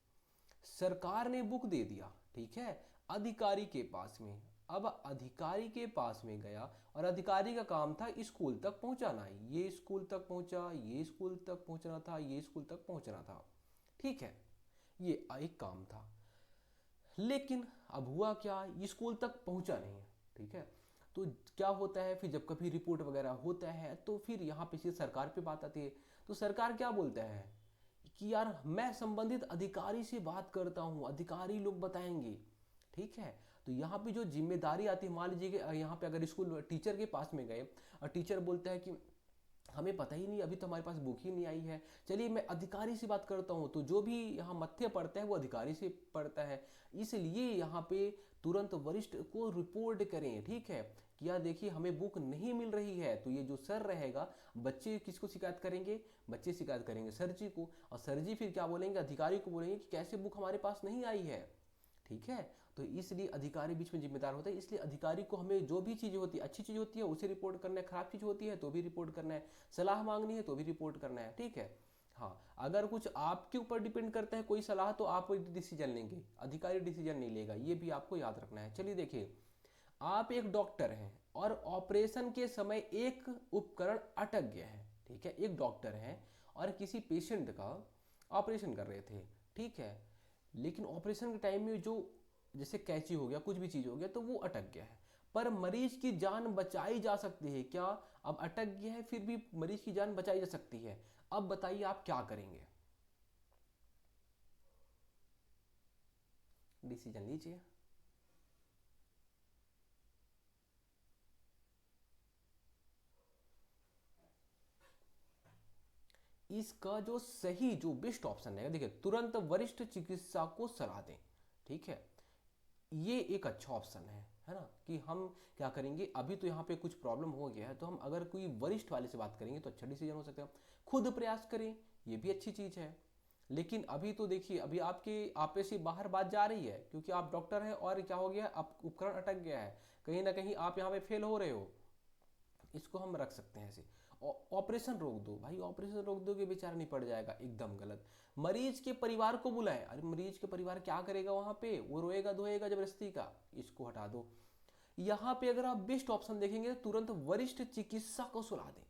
सरकार ने बुक दे दिया, ठीक है, अधिकारी के पास में। अब अधिकारी के पास में गया और अधिकारी का काम था स्कूल तक पहुंचाना, ये स्कूल तक पहुंचा, ये स्कूल तक पहुंचना था, ये स्कूल तक पहुंचना था, ठीक है, ये एक काम था। लेकिन अब हुआ क्या, ये स्कूल तक पहुंचा नहीं है, ठीक है। तो क्या होता है फिर, जब कभी रिपोर्ट वगैरह होता है तो फिर यहाँ पे से सरकार पे बात आती है। तो सरकार क्या बोलता है कि यार मैं संबंधित अधिकारी से बात करता हूँ, अधिकारी लोग बताएंगे, ठीक है। तो यहाँ पे जो जिम्मेदारी आती है, मान लीजिए कि यहाँ पे अगर स्कूल टीचर के पास में गए और टीचर बोलता है कि हमें पता ही नहीं, अभी तो हमारे पास बुक ही नहीं आई है, चलिए मैं अधिकारी से बात करता हूँ, तो जो भी यहाँ मत्थे पड़ता है वो अधिकारी से पड़ता है। इसलिए यहाँ पे तुरंत वरिष्ठ को रिपोर्ट करें, ठीक है, कि यार देखिए हमें बुक नहीं मिल रही है। तो ये जो सर रहेगा, बच्चे किसको शिकायत करेंगे? बच्चे शिकायत करेंगे सर जी को, और सर जी फिर क्या बोलेंगे? अधिकारी को बोलेंगे कि कैसे बुक हमारे पास नहीं आई है, ठीक है। तो इसलिए अधिकारी बीच में जिम्मेदार होता है, इसलिए अधिकारी को हमें जो भी चीज़ होती है, अच्छी चीज़ होती है उसे रिपोर्ट करना है, खराब चीज़ होती है तो भी रिपोर्ट करना है, सलाह मांगनी है तो भी रिपोर्ट करना है, ठीक है। हाँ, अगर कुछ आपके ऊपर डिपेंड करता है कोई सलाह तो आप डिसीजन लेंगे, अधिकारी डिसीजन नहीं लेगा, ये भी आपको याद रखना है। चलिए देखिए, आप एक डॉक्टर हैं और ऑपरेशन के समय एक उपकरण अटक गया है, ठीक है, एक डॉक्टर हैं और किसी पेशेंट का ऑपरेशन कर रहे थे, ठीक है, लेकिन ऑपरेशन के टाइम में जो जैसे कैंची हो गया, कुछ भी चीज हो गया तो वो अटक गया है, पर मरीज की जान बचाई जा सकती है क्या? अब अटक गया है फिर भी मरीज की जान बचाई जा सकती है, अब बताइए आप क्या करेंगे? डिसीजन लीजिए। इसका जो सही जो बेस्ट ऑप्शन है, देखिए, तुरंत वरिष्ठ चिकित्सा को सलाह दें, ठीक है, ये एक अच्छा ऑप्शन है ना, कि हम क्या करेंगे, अभी तो यहाँ पे कुछ प्रॉब्लम हो गया है तो हम अगर कोई वरिष्ठ वाले से बात करेंगे तो अच्छा डिसीजन हो सकता है। खुद प्रयास करें, ये भी अच्छी चीज़ है। लेकिन अभी तो देखिए, अभी आपके आपे से बाहर बात जा रही है क्योंकि आप डॉक्टर हैं और क्या हो गया, आप उपकरण अटक गया है, कहीं ना कहीं आप यहाँ पे फेल हो रहे हो, इसको हम रख सकते हैं ऐसे। ऑपरेशन रोक दो भाई, ऑपरेशन रोक दोगे बेचारा नहीं पड़ जाएगा, एकदम गलत। मरीज के परिवार को बुलाएं, अरे मरीज के परिवार क्या करेगा वहां पे, वो रोएगा धोएगा जबरदस्ती का, इसको हटा दो। यहाँ पे अगर आप बेस्ट ऑप्शन देखेंगे तो तुरंत वरिष्ठ चिकित्सा को सुला दें,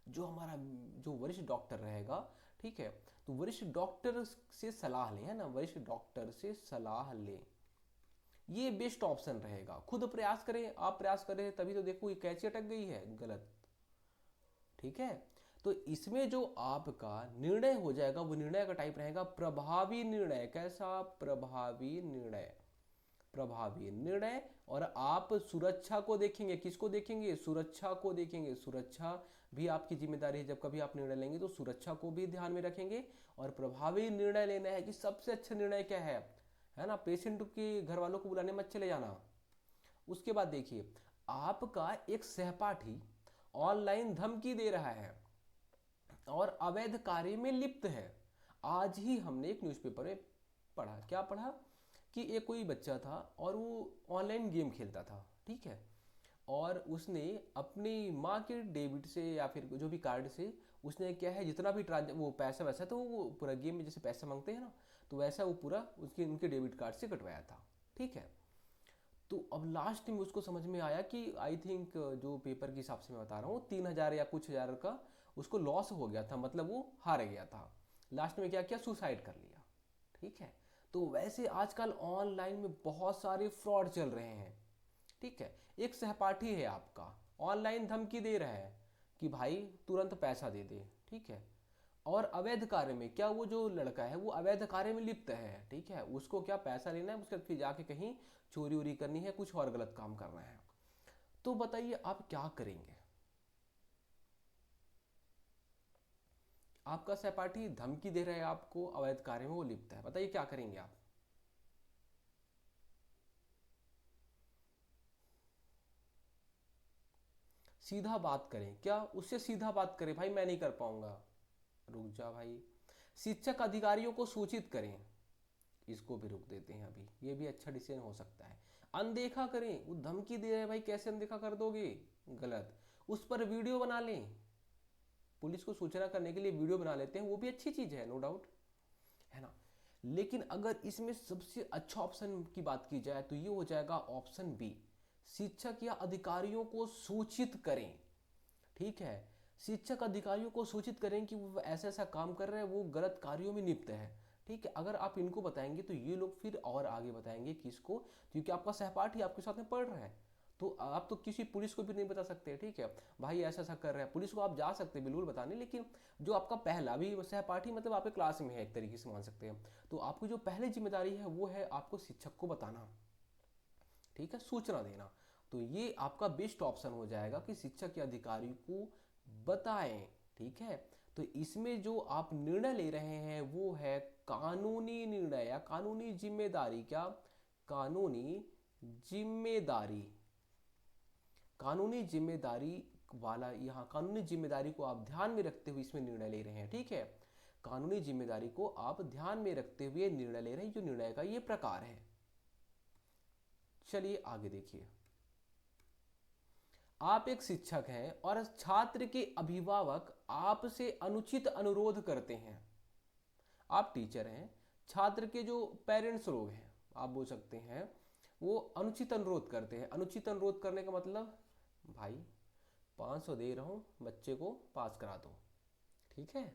जो हमारा जो वरिष्ठ डॉक्टर रहेगा, ठीक है, तो वरिष्ठ डॉक्टर से सलाह लें, है ना, वरिष्ठ डॉक्टर से सलाह लें, ये बेस्ट ऑप्शन रहेगा। खुद प्रयास करें, आप प्रयास करें तभी तो देखो ये कैसे अटक गई है, गलत, ठीक है। तो इसमें जो आपका निर्णय हो जाएगा वो निर्णय का टाइप रहेगा प्रभावी निर्णय। कैसा? प्रभावी निर्णय, प्रभावी निर्णय। और आप सुरक्षा को देखेंगे, किसको देखेंगे? सुरक्षा को देखेंगे, सुरक्षा भी आपकी जिम्मेदारी है, जब कभी आप निर्णय लेंगे तो सुरक्षा को भी ध्यान में रखेंगे। और प्रभावी निर्णय लेना है कि सबसे अच्छा निर्णय क्या है ना, पेशेंट के घर वालों को बुलाने मत चले जाना। उसके बाद देखिए, आपका एक सहपाठी ऑनलाइन धमकी दे रहा है और अवैध कार्य में लिप्त है। आज ही हमने एक न्यूज़पेपर में पढ़ा, क्या पढ़ा, कि एक कोई बच्चा था और वो ऑनलाइन गेम खेलता था, ठीक है, और उसने अपनी माँ के डेबिट से या फिर जो भी कार्ड से उसने क्या है, जितना भी वो पैसा वैसा तो वो पूरा गेम में जैसे पैसा मांगते हैं ना, तो वैसा वो पूरा उसके उनके डेबिट कार्ड से कटवाया था, ठीक है। तो अब लास्ट में उसको समझ में आया कि आई थिंक जो पेपर के हिसाब से मैं बता रहा हूँ 3,000 या कुछ हजार का उसको लॉस हो गया था, मतलब वो हार गया था। लास्ट में क्या किया, सुसाइड कर लिया, ठीक है। तो वैसे आजकल ऑनलाइन में बहुत सारे फ्रॉड चल रहे हैं, ठीक है। एक सहपाठी है आपका, ऑनलाइन धमकी दे रहा है कि भाई तुरंत पैसा दे दे, ठीक है, और अवैध कार्य में, क्या वो जो लड़का है वो अवैध कार्य में लिप्त है, ठीक है, उसको क्या पैसा लेना है, उसके फिर जाके कहीं चोरी उरी करनी है, कुछ और गलत काम करना है। तो बताइए आप क्या करेंगे? आपका सहपाठी धमकी दे रहा है आपको, अवैध कार्य में वो लिप्त है, बताइए क्या करेंगे आप? सीधा बात करें क्या? उससे सीधा बात करें, भाई मैं नहीं कर पाऊंगा। रुक जा भाई। शिक्षक अधिकारियों को सूचित करें, इसको भी रोक देते हैं अभी, ये भी अच्छा डिसीजन हो सकता है। अनदेखा करें, वो धमकी दे रहे हैं भाई, कैसे अनदेखा कर दोगे? गलत। उस पर वीडियो बना लें, पुलिस को सूचना करने के लिए वीडियो बना लेते हैं, वो भी अच्छी चीज़ है, नो डाउट, है ना। लेकिन अगर इसमें सबसे अच्छा ऑप्शन की बात की जाए तो ये हो जाएगा ऑप्शन बी, शिक्षक या अधिकारियों को सूचित करें। ठीक है, शिक्षक अधिकारियों को सूचित करें कि वो ऐसा ऐसा काम कर रहे हैं, वो गलत कार्यों में लिप्त है। ठीक है, अगर आप इनको बताएंगे तो ये लोग फिर और आगे बताएंगे किसको, क्योंकि आपका सहपाठी आपके साथ में पढ़ रहा है, तो आप तो किसी पुलिस को भी नहीं बता सकते। ठीक है, भाई ऐसा ऐसा कर रहा है, पुलिस को आप जा सकते हैं बिल्कुल बताने, लेकिन जो आपका पहला भी सहपाठी मतलब आपके क्लास में है एक तरीके से मान सकते हैं, तो आपकी जो पहली जिम्मेदारी है वो है आपको शिक्षक को बताना, ठीक है, सूचना देना। तो ये आपका बेस्ट ऑप्शन हो जाएगा कि शिक्षक या अधिकारी को बताएं। ठीक है, तो इसमें जो आप निर्णय ले रहे हैं वो है कानूनी निर्णय या कानूनी जिम्मेदारी, क्या? कानूनी जिम्मेदारी। कानूनी जिम्मेदारी वाला, यहाँ कानूनी जिम्मेदारी को आप ध्यान में रखते हुए इसमें निर्णय ले रहे हैं। ठीक है, कानूनी जिम्मेदारी को आप ध्यान में रखते हुए निर्णय ले रहे हैं, जो निर्णय का ये प्रकार है। चलिए आगे देखिए। आप एक शिक्षक हैं और छात्र के अभिभावक आपसे अनुचित अनुरोध करते हैं। आप टीचर हैं, छात्र के जो पेरेंट्स लोग हैं आप बोल सकते हैं, वो अनुचित अनुरोध करते हैं। अनुचित अनुरोध करने का मतलब, भाई 500 दे रहा हूँ, बच्चे को पास करा दो। ठीक है,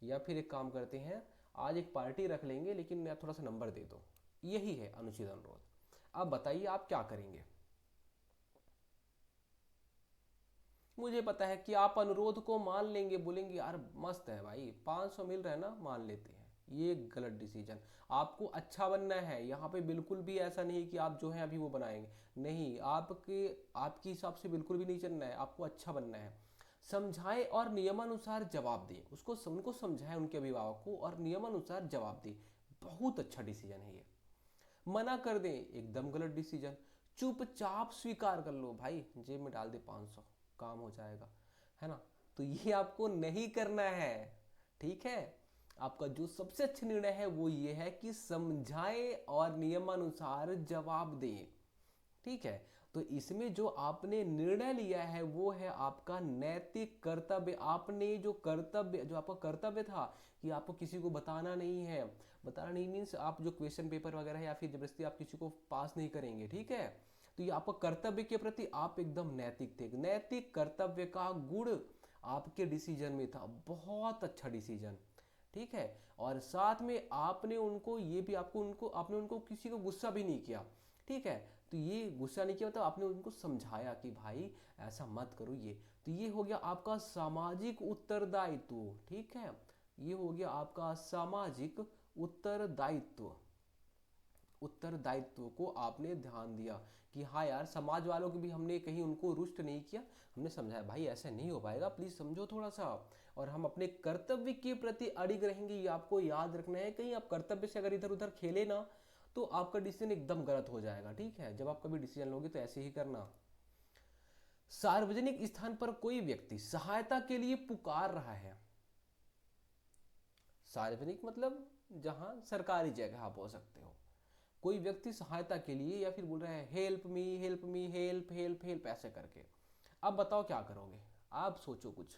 या फिर एक काम करते हैं, आज एक पार्टी रख लेंगे लेकिन मैं थोड़ा सा नंबर दे दो। यही है अनुचित अनुरोध। अब बताइए आप क्या करेंगे? मुझे पता है कि आप अनुरोध को मान लेंगे, बोलेंगे यार मस्त है भाई, 500 मिल रहा है ना, मान लेते हैं। ये गलत डिसीजन। आपको अच्छा बनना है, यहाँ पे बिल्कुल भी ऐसा नहीं कि आप जो है अभी वो बनाएंगे, नहीं, आपके आपके हिसाब से बिल्कुल भी नहीं चलना है, आपको अच्छा बनना है। समझाएं और नियमानुसार जवाब दें, उनको समझाएं उनके अभिभावक को और नियमानुसार जवाब दें। बहुत अच्छा डिसीजन है ये। मना कर दें, एकदम गलत डिसीजन। चुपचाप स्वीकार कर लो, भाई जेब में डाल दे 500, काम हो जाएगा, है ना। तो ये आपको नहीं करना है। ठीक है, आपका जो सबसे अच्छा निर्णय है वो ये है कि समझाएं और नियमानुसार जवाब दें। ठीक है, तो इसमें जो आपने निर्णय लिया है वो है आपका नैतिक कर्तव्य। आपने जो कर्तव्य, जो आपका कर्तव्य था कि आपको किसी को बताना नहीं है, बताना नहीं मीन्स आप जो क्वेश्चन पेपर वगैरह है या फिर जबरदस्ती आप किसी को पास नहीं करेंगे। ठीक है, तो ये आपका कर्तव्य के प्रति आप एकदम नैतिक थे, नैतिक कर्तव्य का गुण आपके डिसीजन में था, बहुत अच्छा डिसीजन। ठीक है, और साथ में आपने उनको ये भी, आपको उनको आपने उनको किसी को गुस्सा भी नहीं किया। ठीक है, तो ये गुस्सा नहीं किया मतलब आपने उनको समझाया कि भाई ऐसा मत करो ये। तो ये हो गया आपका सामाजिक उत्तरदायित्व। ठीक है, ये हो गया आपका सामाजिक उत्तरदायित्व। उत्तरदायित्व को आपने ध्यान दिया कि हाँ यार, समाज वालों की भी हमने कहीं उनको रुष्ट नहीं किया, हमने समझाया भाई ऐसे नहीं हो पाएगा, प्लीज समझो थोड़ा सा, और हम अपने कर्तव्य के प्रति अड़िग रहेंगे। ये आपको याद रखना है, कहीं आप कर्तव्य से अगर इधर उधर खेले ना तो आपका डिसीजन एकदम गलत हो जाएगा। ठीक है, जब आप कभी डिसीजन लोगे तो ऐसे ही करना। सार्वजनिक स्थान पर कोई व्यक्ति सहायता के लिए पुकार रहा है। सार्वजनिक मतलब जहां सरकारी जगह आप बोल सकते हो, कोई व्यक्ति सहायता के लिए या फिर बोल रहा है help me help me help help help ऐसे करके। अब बताओ क्या करोगे? आप सोचो कुछ।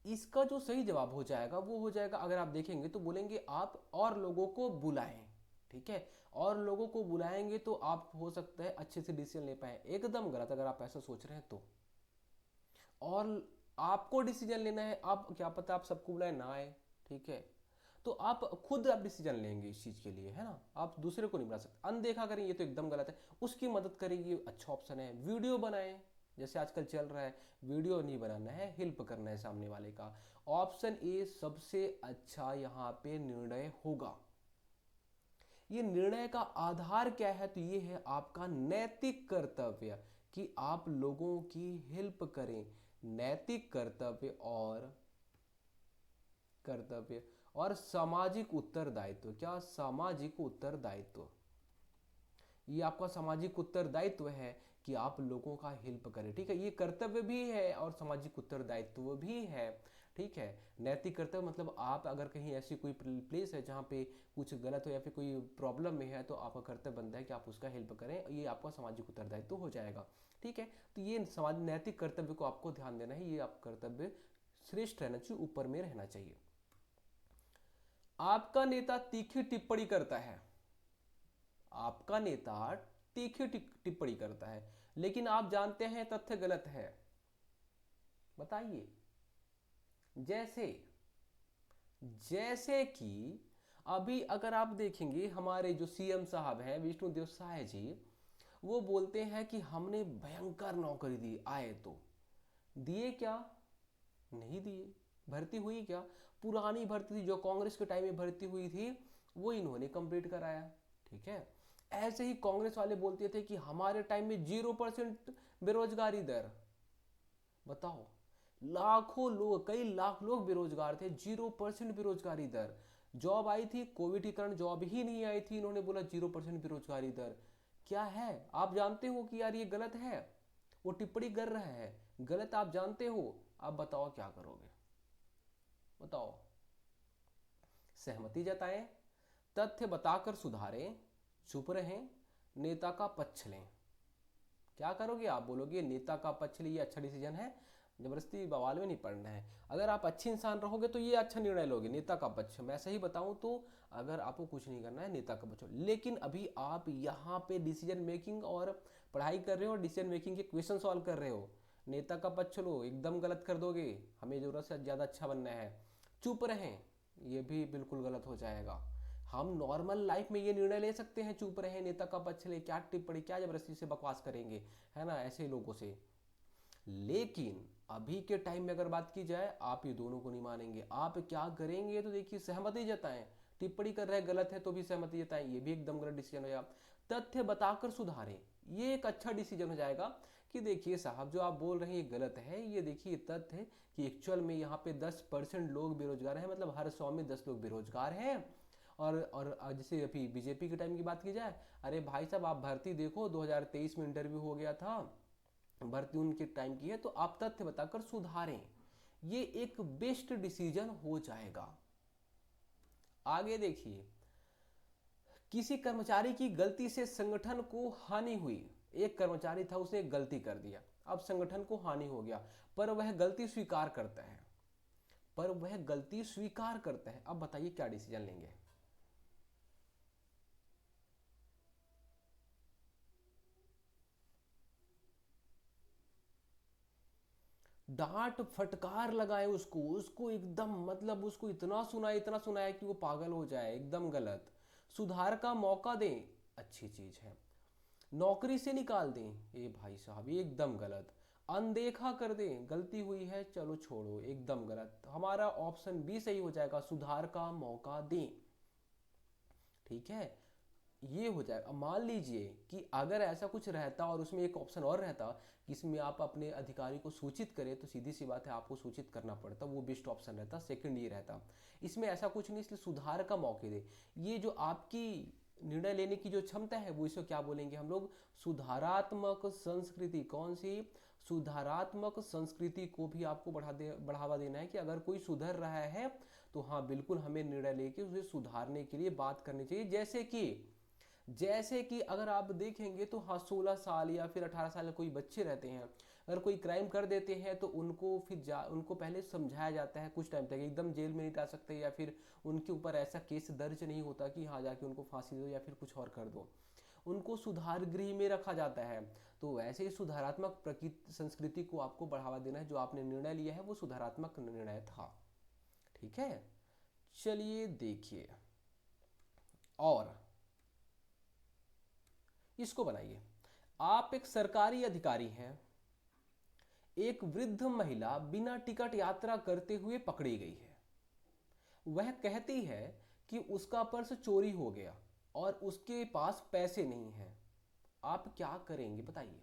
इसका जो सही जवाब हो जाएगा वो हो जाएगा, अगर आप देखेंगे तो बोलेंगे आप और लोगों को बुलाएं। ठीक है, और लोगों को बुलाएंगे तो आप हो सकता है अच्छे से डिसीजन ले पाए। एकदम गलत अगर आप ऐसा सोच रहे हैं तो। और आपको डिसीजन लेना है, आप क्या पता आप सबको बुलाए ना आए। ठीक है, तो आप खुद आप डिसीजन लेंगे इस चीज़ के लिए, है ना, आप दूसरे को नहीं बुला सकते। अनदेखा करें ये तो एकदम गलत है, उसकी मदद करें ये अच्छा ऑप्शन है। वीडियो बनाएं, जैसे आजकल चल रहा है, वीडियो नहीं बनाना है, हेल्प करना है सामने वाले का। ऑप्शन ए सबसे अच्छा यहाँ पे निर्णय होगा। ये निर्णय का आधार क्या है? तो ये है आपका नैतिक कर्तव्य कि आप लोगों की हेल्प करें। नैतिक कर्तव्य और सामाजिक उत्तरदायित्व। क्या? सामाजिक उत्तरदायित्व। ये आपका सामाजिक उत्तरदायित्व है कि आप लोगों का हेल्प करें। ठीक है, ये कर्तव्य भी है और सामाजिक उत्तरदायित्व भी है। ठीक है, नैतिक कर्तव्य मतलब आप अगर कहीं ऐसी कोई प्लेस है जहाँ पे कुछ गलत हो या फिर कोई प्रॉब्लम में है तो आपका कर्तव्य बनता है कि आप उसका हेल्प करें। ये आपका सामाजिक उत्तरदायित्व हो जाएगा। ठीक है, तो ये समाज नैतिक कर्तव्य को आपको ध्यान देना है। ये आप कर्तव्य श्रेष्ठ रहना चाहिए, ऊपर में रहना चाहिए। आपका नेता तीखी टिप्पणी करता है। आपका नेता तीखी टिप्पणी करता है, लेकिन आप जानते हैं तथ्य गलत है। बताइए। जैसे जैसे कि अभी अगर आप देखेंगे हमारे जो सीएम साहब हैं विष्णुदेव साय जी, वो बोलते हैं कि हमने भयंकर नौकरी दी आए तो। दिए क्या? नहीं दिए। भर्ती हुई क्या? पुरानी भर्ती थी जो कांग्रेस के टाइम में भर्ती हुई थी, वो इन्होंने कंप्लीट कराया। ठीक है, ऐसे ही कांग्रेस वाले बोलते थे कि हमारे टाइम में 0% बेरोजगारी दर। बताओ, लाखों लोग, कई लाख लोग बेरोजगार थे, 0% बेरोजगारी दर। जॉब आई थी, कोविड के कारण जॉब ही नहीं आई थी, इन्होंने बोला 0% बेरोजगारी दर। क्या है? आप जानते हो कि यार ये गलत है, वो टिप्पणी कर रहा है गलत, आप जानते हो। अब बताओ क्या करोगे? बताओ। सहमति जताएं, तथ्य बताकर सुधारें, चुप रहें, नेता का पक्ष लें। क्या करोगे? आप बोलोगे नेता का पक्ष लिए अच्छा डिसीजन है, जबरदस्ती बवाल में नहीं पड़ना है। अगर आप अच्छे इंसान रहोगे तो ये अच्छा निर्णय लोगे, नेता का पक्ष। मैं सही बताऊं तो अगर आपको कुछ नहीं करना है, नेता का पक्ष। लेकिन अभी आप यहाँ पे डिसीजन मेकिंग और पढ़ाई कर रहे हो और डिसीजन मेकिंग के क्वेश्चन सॉल्व कर रहे हो, नेता का पक्ष लो, एकदम गलत कर दोगे। हमें ज़रूरत से ज़्यादा अच्छा बनना है। चुप रहें, ये भी बिल्कुल गलत हो जाएगा। हम नॉर्मल लाइफ में ये निर्णय ले सकते हैं, चुप रहे, नेता का पक्ष ले, क्या टिप्पणी, क्या जबरदस्ती से बकवास करेंगे, है ना, ऐसे लोगों से। लेकिन अभी के टाइम में अगर बात की जाए, आप ये दोनों को नहीं मानेंगे। आप क्या करेंगे? तो देखिए, सहमति जताएं। टिप्पणी कर रहे गलत है तो भी सहमति जताएं, ये भी एकदम गलत डिसीजन हो जाएगा। तथ्य बताकर सुधारें, ये एक अच्छा डिसीजन हो जाएगा कि देखिए साहब, जो आप बोल रहे हैं ये गलत है। ये देखिए तथ्य है कि एक्चुअल में यहाँ पे 10% लोग बेरोजगार हैं, मतलब हर 100 में 10 लोग बेरोजगार हैं। और जैसे अभी बीजेपी के टाइम की बात की जाए, अरे भाई साहब आप भर्ती देखो, 2023 में इंटरव्यू हो गया था, भर्ती उनके टाइम की है। तो आप तथ्य बताकर सुधारें, ये एक बेस्ट डिसीजन हो जाएगा। आगे देखिए, किसी कर्मचारी की गलती से संगठन को हानि हुई। एक कर्मचारी था, उसने एक गलती कर दिया, अब संगठन को हानि हो गया, पर वह गलती स्वीकार करता है। अब बताइए क्या डिसीजन लेंगे? डांट फटकार लगाए उसको, एकदम, मतलब उसको इतना सुनाए कि वो पागल हो जाए, एकदम गलत। सुधार का मौका दें, अच्छी चीज है। नौकरी से निकाल दें, ये भाई साहब ये एकदम गलत। अनदेखा कर दें, गलती हुई है चलो छोड़ो, एकदम गलत। हमारा ऑप्शन बी सही हो जाएगा, सुधार का मौका दें। ठीक है, ये हो जाएगा। अब मान लीजिए कि अगर ऐसा कुछ रहता और उसमें एक ऑप्शन और रहता कि इसमें आप अपने अधिकारी को सूचित करें, तो सीधी सी बात है आपको सूचित करना पड़ता, वो बेस्ट ऑप्शन रहता, सेकंड ये रहता। इसमें ऐसा कुछ नहीं, इसलिए सुधार का मौके दे। ये जो आपकी निर्णय लेने की जो क्षमता है, वो इसको क्या बोलेंगे हम लोग? सुधारात्मक संस्कृति। कौन सी? सुधारात्मक संस्कृति को भी आपको बढ़ावा देना है कि अगर कोई सुधर रहा है तो हाँ बिल्कुल हमें निर्णय लेके उसे सुधारने के लिए बात करनी चाहिए। जैसे कि अगर आप देखेंगे तो हाँ, 16 साल या फिर 18 साल के कोई बच्चे रहते हैं, अगर कोई क्राइम कर देते हैं तो उनको पहले समझाया जाता है कुछ टाइम तक, एकदम जेल में नहीं डाल सकते, या फिर उनके ऊपर ऐसा केस दर्ज नहीं होता कि हाँ जाके उनको फांसी दो या फिर कुछ और कर दो, उनको सुधार गृह में रखा जाता है। तो वैसे ही सुधारात्मक प्रकृति संस्कृति को आपको बढ़ावा देना है। जो आपने निर्णय लिया है वो सुधारात्मक निर्णय था। ठीक है, चलिए देखिए, और इसको बनाइए। आप एक सरकारी अधिकारी हैं, एक वृद्ध महिला बिना टिकट यात्रा करते हुए पकड़ी गई है। वह कहती है कि उसका पर्स चोरी हो गया। और उसके पास पैसे नहीं हैं, आप क्या करेंगे बताइए।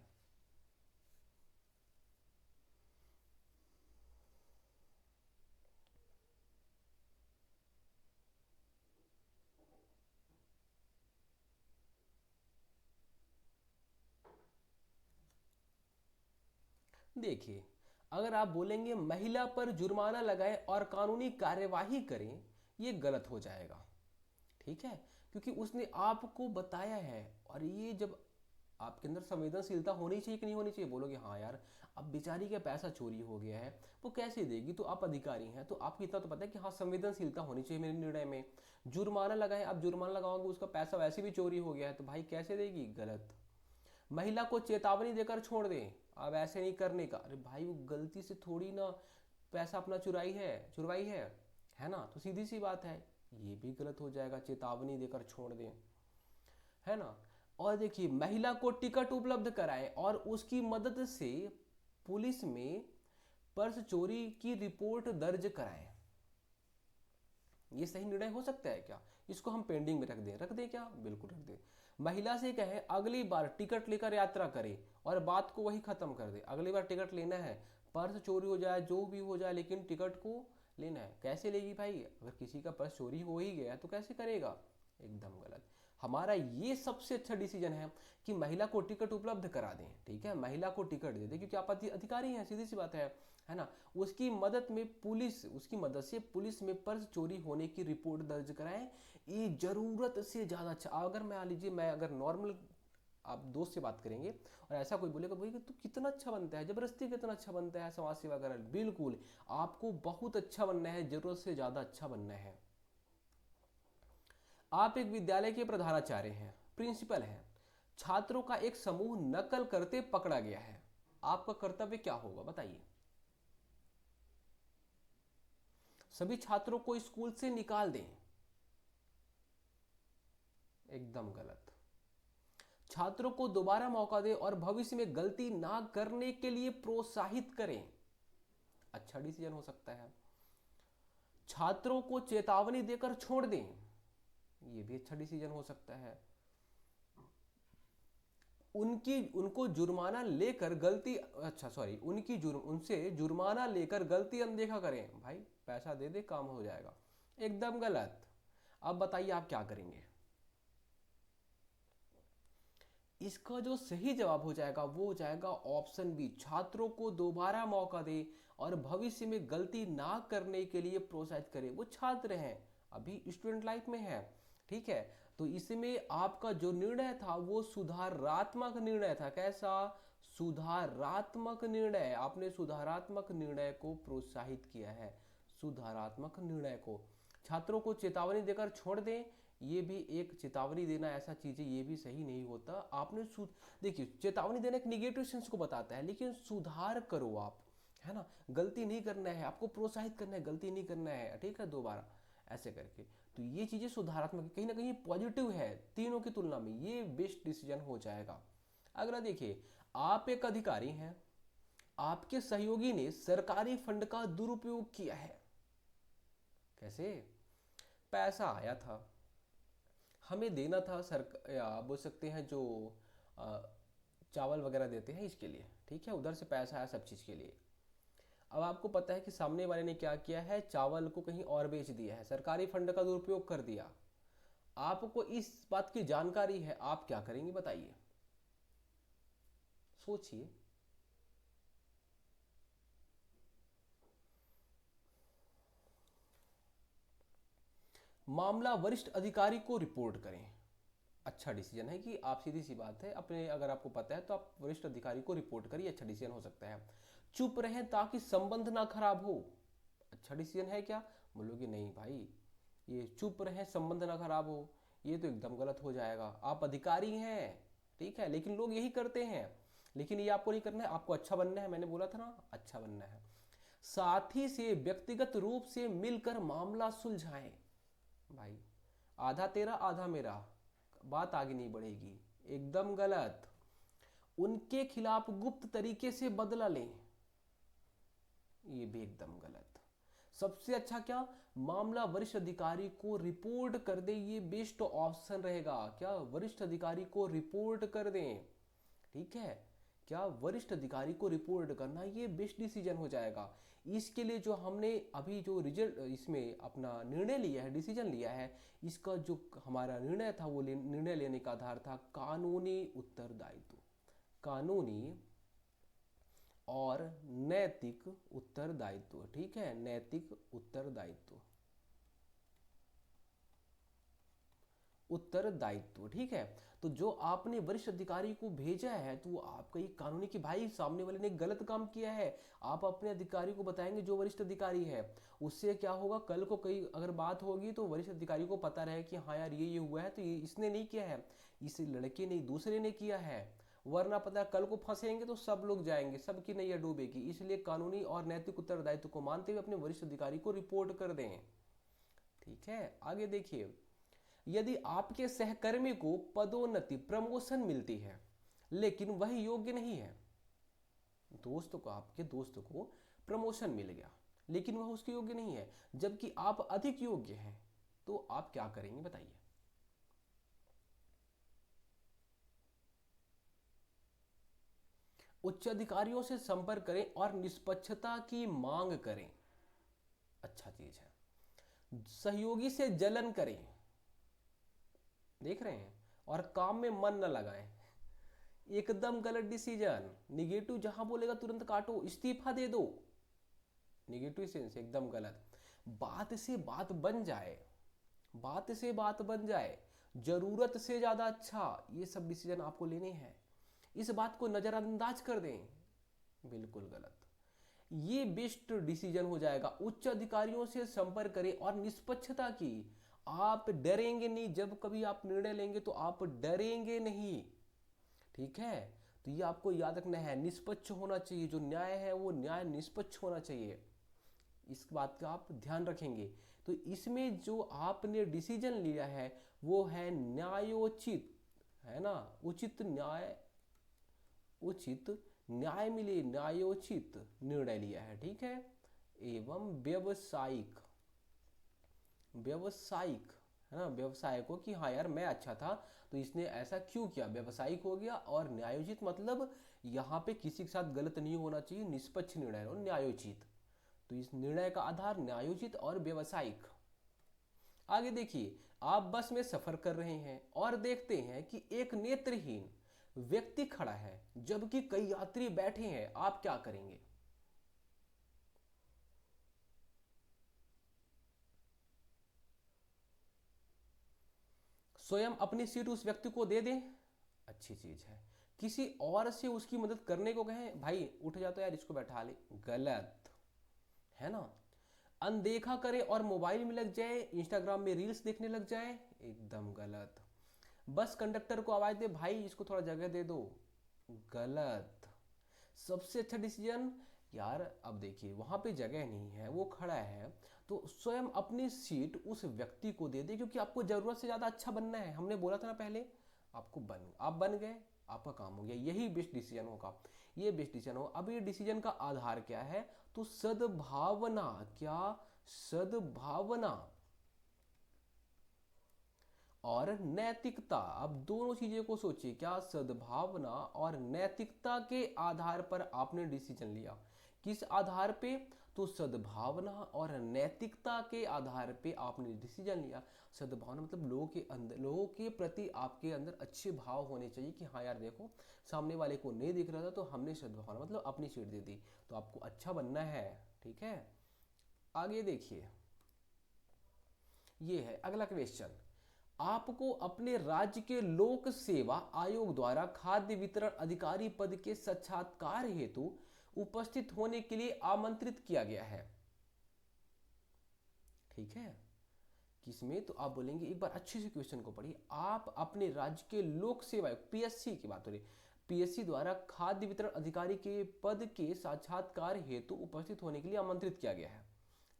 देखिए, अगर आप बोलेंगे महिला पर जुर्माना लगाएं और कानूनी कार्यवाही करें, ये गलत हो जाएगा। ठीक है, क्योंकि उसने आपको बताया है। और ये जब आपके अंदर संवेदनशीलता होनी चाहिए कि नहीं होनी चाहिए, बोलोगे हाँ यार, अब बेचारी का पैसा चोरी हो गया है, वो कैसे देगी, तो आप अधिकारी हैं तो आपको इतना तो पता है कि हाँ संवेदनशीलता होनी चाहिए मेरे निर्णय में। जुर्माना लगाए, आप जुर्माना लगाओगे, उसका पैसा वैसे भी चोरी हो गया है तो भाई कैसे देगी, गलत। महिला को चेतावनी देकर छोड़ दें, अब ऐसे नहीं करने का, अरे भाई वो गलती से थोड़ी ना पैसा अपना चुराई है ना, तो सीधी सी बात है, ये भी गलत हो जाएगा, चेतावनी देकर छोड़ दें, है ना। और देखिए, महिला को टिकट उपलब्ध कराएं और उसकी मदद से पुलिस में पर्स चोरी की रिपोर्ट दर्ज कराएं। ये सही निर्णय हो सकता है क्या, इसको हम पेंडिंग में रख दें क्या, बिल्कुल रख दें। महिला से कहें अगली बार टिकट लेकर यात्रा करे, और बात को वही खत्म कर दे, अगली बार टिकट लेना है, पर्स चोरी हो जाए जो भी हो जाए लेकिन टिकट को लेना है। कैसे लेगी भाई, अगर किसी का पर्स चोरी हो ही गया तो कैसे करेगा, एकदम गलत। हमारा ये सबसे अच्छा डिसीजन है कि महिला को टिकट उपलब्ध करा दें, ठीक है, महिला को टिकट दे दें, क्योंकि आप अधिकारी हैं, सीधी सी बात है ना। उसकी मदद से पुलिस में पर्स चोरी होने की रिपोर्ट दर्ज कराएं। ये जरूरत से ज़्यादा अच्छा। अगर मान लीजिए मैं अगर नॉर्मल आप दोस्त से बात करेंगे और ऐसा कोई बोलेगा भाई कि तू कितना अच्छा बनता है, जबरदस्ती कितना अच्छा बनता है समाज सेवा कर, बिल्कुल आपको बहुत अच्छा बनना है, जरूरत से ज़्यादा अच्छा बनना है। आप एक विद्यालय के प्रधानाचार्य हैं, प्रिंसिपल हैं, छात्रों का एक समूह नकल करते पकड़ा गया है, आपका कर्तव्य क्या होगा बताइए। सभी छात्रों को स्कूल से निकाल दें, एकदम गलत। छात्रों को दोबारा मौका दें और भविष्य में गलती ना करने के लिए प्रोत्साहित करें, अच्छा डिसीजन हो सकता है। छात्रों को चेतावनी देकर छोड़ दें, ये भी अच्छा डिसीजन हो सकता है। उनकी उनको जुर्माना लेकर गलती अच्छा सॉरी उनकी उनसे जुर्माना लेकर गलती अनदेखा करें, भाई पैसा दे दे काम हो जाएगा, एकदम गलत। अब बताइए आप क्या करेंगे। इसका जो सही जवाब हो जाएगा वो हो जाएगा ऑप्शन बी, छात्रों को दोबारा मौका दे और भविष्य में गलती ना करने के लिए प्रोत्साहित करे। वो छात्र हैं, अभी स्टूडेंट लाइफ में है, ठीक है। तो इसमें आपका जो निर्णय था वो सुधारात्मक निर्णय था, कैसा, सुधारात्मक निर्णय, आपने सुधारात्मक निर्णय को प्रोत्साहित किया है, सुधारात्मक निर्णय को। छात्रों को चेतावनी देकर छोड़ दें, ये भी एक चेतावनी देना ऐसा चीज है, ये भी सही नहीं होता। आपने देखिए, चेतावनी देना एक निगेटिव सेंस को बताता है, लेकिन सुधार करो आप, है ना, गलती नहीं करना है आपको, प्रोत्साहित करना है, गलती नहीं करना है, ठीक है, दोबारा ऐसे करके। तो ये चीजें सुधारात्मक कहीं ना कहीं पॉजिटिव है, तीनों की तुलना में ये बेस्ट डिसीजन हो जाएगा। अगला देखिए, आप एक अधिकारी हैं, आपके सहयोगी ने सरकारी फंड का दुरुपयोग किया है, कैसे, पैसा आया था, हमें देना था सर, या आप बोल सकते हैं जो अ, चावल वगैरह देते हैं इसके लिए, ठीक है, उधर से पैसा आया सब चीज़ के लिए। अब आपको पता है कि सामने वाले ने क्या किया है, चावल को कहीं और बेच दिया है, सरकारी फंड का दुरुपयोग कर दिया। आपको इस बात की जानकारी है, आप क्या करेंगे बताइए, सोचिए। मामला वरिष्ठ अधिकारी को रिपोर्ट करें, अच्छा डिसीजन है कि आप, सीधी सी बात है, अपने अगर आपको पता है तो आप वरिष्ठ अधिकारी को रिपोर्ट करिए, अच्छा डिसीजन हो सकता है। चुप रहें ताकि संबंध ना खराब हो, अच्छा डिसीजन है क्या, बोलोगे नहीं भाई, ये चुप रहें संबंध ना खराब हो, ये तो एकदम गलत हो जाएगा। आप अधिकारी हैं, ठीक है, लेकिन लोग यही करते हैं, लेकिन ये आपको नहीं करना है, आपको अच्छा बनना है, मैंने बोला था ना अच्छा बनना है। साथी से व्यक्तिगत रूप से मिलकर मामला सुलझाएं, भाई आधा तेरा आधा मेरा, बात आगे नहीं बढ़ेगी, एकदम गलत। उनके खिलाफ गुप्त तरीके से बदला लें, ये भी एकदम गलत। सबसे अच्छा क्या, मामला वरिष्ठ अधिकारी को रिपोर्ट कर दे, ये बेस्ट ऑप्शन रहेगा। क्या, वरिष्ठ अधिकारी को रिपोर्ट कर दें, ठीक है, क्या वरिष्ठ अधिकारी को रिपोर्ट करना, ये बेस्ट डिसीजन हो जाएगा। इसके लिए जो हमने अभी जो रिजल्ट इसमें अपना निर्णय लिया है, डिसीजन लिया है, इसका जो हमारा निर्णय था वो निर्णय लेने का आधार था कानूनी उत्तरदायित्व, कानूनी और नैतिक उत्तरदायित्व, ठीक है, नैतिक उत्तरदायित्व, उत्तरदायित्व, ठीक है। तो जो आपने वरिष्ठ अधिकारी को भेजा है तो वो आपका ये कानूनी कि भाई सामने वाले ने गलत काम किया है, आप अपने अधिकारी को बताएंगे जो वरिष्ठ अधिकारी है। उससे क्या होगा, कल को कई अगर बात होगी तो वरिष्ठ अधिकारी को पता रहे कि हाँ यार ये हुआ है, तो ये इसने नहीं किया है, इस लड़के ने दूसरे ने किया है, वरना पता कल को फंसेंगे तो सब लोग जाएंगे, सबकी नैया डूबेगी। इसलिए कानूनी और नैतिक उत्तरदायित्व को मानते हुए अपने वरिष्ठ अधिकारी को रिपोर्ट कर दें, ठीक है। आगे देखिए, यदि आपके सहकर्मी को पदोन्नति प्रमोशन मिलती है लेकिन वह योग्य नहीं है, दोस्त को, आपके दोस्त को प्रमोशन मिल गया लेकिन वह उसके योग्य नहीं है, जबकि आप अधिक योग्य हैं, तो आप क्या करेंगे बताइए। उच्च अधिकारियों से संपर्क करें और निष्पक्षता की मांग करें, अच्छा चीज है। सहयोगी से जलन करें, देख रहे हैं, और काम में मन न लगाएं, एकदम गलत डिसीजन। निगेटिव जहां बोलेगा तुरंत काटो, इस्तीफा दे दो, निगेटिव सेंस एकदम गलत। बात से बात बन जाए, बात से बात बन जाए, जरूरत से ज्यादा अच्छा, ये सब डिसीजन आपको लेने हैं। इस बात को नजरअंदाज कर दें, बिल्कुल गलत। ये बेस्ट डिसीजन हो जाएगा। उच्च अधिकारियों से संपर्क करें और निष्पक्षता की, आप डरेंगे नहीं, जब कभी आप निर्णय लेंगे तो आप डरेंगे नहीं, ठीक है। तो ये आपको याद रखना है, निष्पक्ष होना चाहिए, जो न्याय है वो न्याय निष्पक्ष होना चाहिए, इस बात का आप ध्यान रखेंगे। तो इसमें जो आपने डिसीजन लिया है वो है न्यायोचित, है ना, उचित न्याय, उचित न्याय मिले, न्यायोचित निर्णय लिया है, ठीक है, एवं व्यवसायिक, व्यवसायिक, है ना, व्यवसाय को कि हाँ यार मैं अच्छा था तो इसने ऐसा क्यों किया, व्यवसायिक हो गया। और न्यायोचित मतलब यहाँ पे किसी के साथ गलत नहीं होना चाहिए, निष्पक्ष निर्णय हो, न्यायोचित। तो इस निर्णय का आधार न्यायोचित और व्यवसायिक। आगे देखिए, आप बस में सफर कर रहे हैं और देखते हैं कि एक नेत्रहीन व्यक्ति खड़ा है जबकि कई यात्री बैठे हैं, आप क्या करेंगे। स्वयं अपनी सीट उस व्यक्ति को दे दें, अच्छी चीज है। किसी और से उसकी मदद करने को कहें, भाई उठ जा तो यार इसको बैठा ले, गलत, है ना। अनदेखा करें और मोबाइल में लग जाए, इंस्टाग्राम में रील्स देखने लग जाए, एकदम गलत। बस कंडक्टर को आवाज दे, भाई इसको थोड़ा जगह दे दो, गलत। सबसे अच्छा डिसीजन, यार अब देखिए वहां पे जगह नहीं है, वो खड़ा है, तो स्वयं अपनी सीट उस व्यक्ति को दे दे, क्योंकि आपको जरूरत से ज्यादा अच्छा बनना है, हमने बोला था ना पहले, आपको आप बन गए, आपका काम हो गया, यही बेस्ट डिसीजन होगा, ये बेस्ट डिसीजन हो। अब ये डिसीजन का आधार क्या है, तो सद्भावना, क्या, सद्भावना और नैतिकता। अब दोनों चीजें को सोचिए, क्या सद्भावना और नैतिकता के आधार पर आपने डिसीजन लिया, किस आधार पे, तो सद्भावना और नैतिकता के आधार पे आपने डिसीजन लिया। सद्भावना मतलब लोगों के अंदर, लोगों के प्रति आपके अंदर अच्छे भाव होने चाहिए कि हाँ यार देखो सामने वाले को नहीं दिख रहा था तो हमने सद्भावना मतलब अपनी सीट दे दी, तो आपको अच्छा बनना है, ठीक है। आगे देखिए, ये है अगला क्वेश्चन, आपको अपने राज्य के लोक सेवा आयोग द्वारा खाद्य वितरण अधिकारी पद के साक्षात्कार हेतु उपस्थित होने के लिए आमंत्रित किया गया है, ठीक है। किसमें, तो आप बोलेंगे एक बार अच्छे से क्वेश्चन को पढ़िए, आप अपने राज्य के लोक सेवा पीएससी की बात हो रही, पीएससी द्वारा खाद्य वितरण अधिकारी के पद के साक्षात्कार हेतु उपस्थित होने के लिए आमंत्रित किया गया है,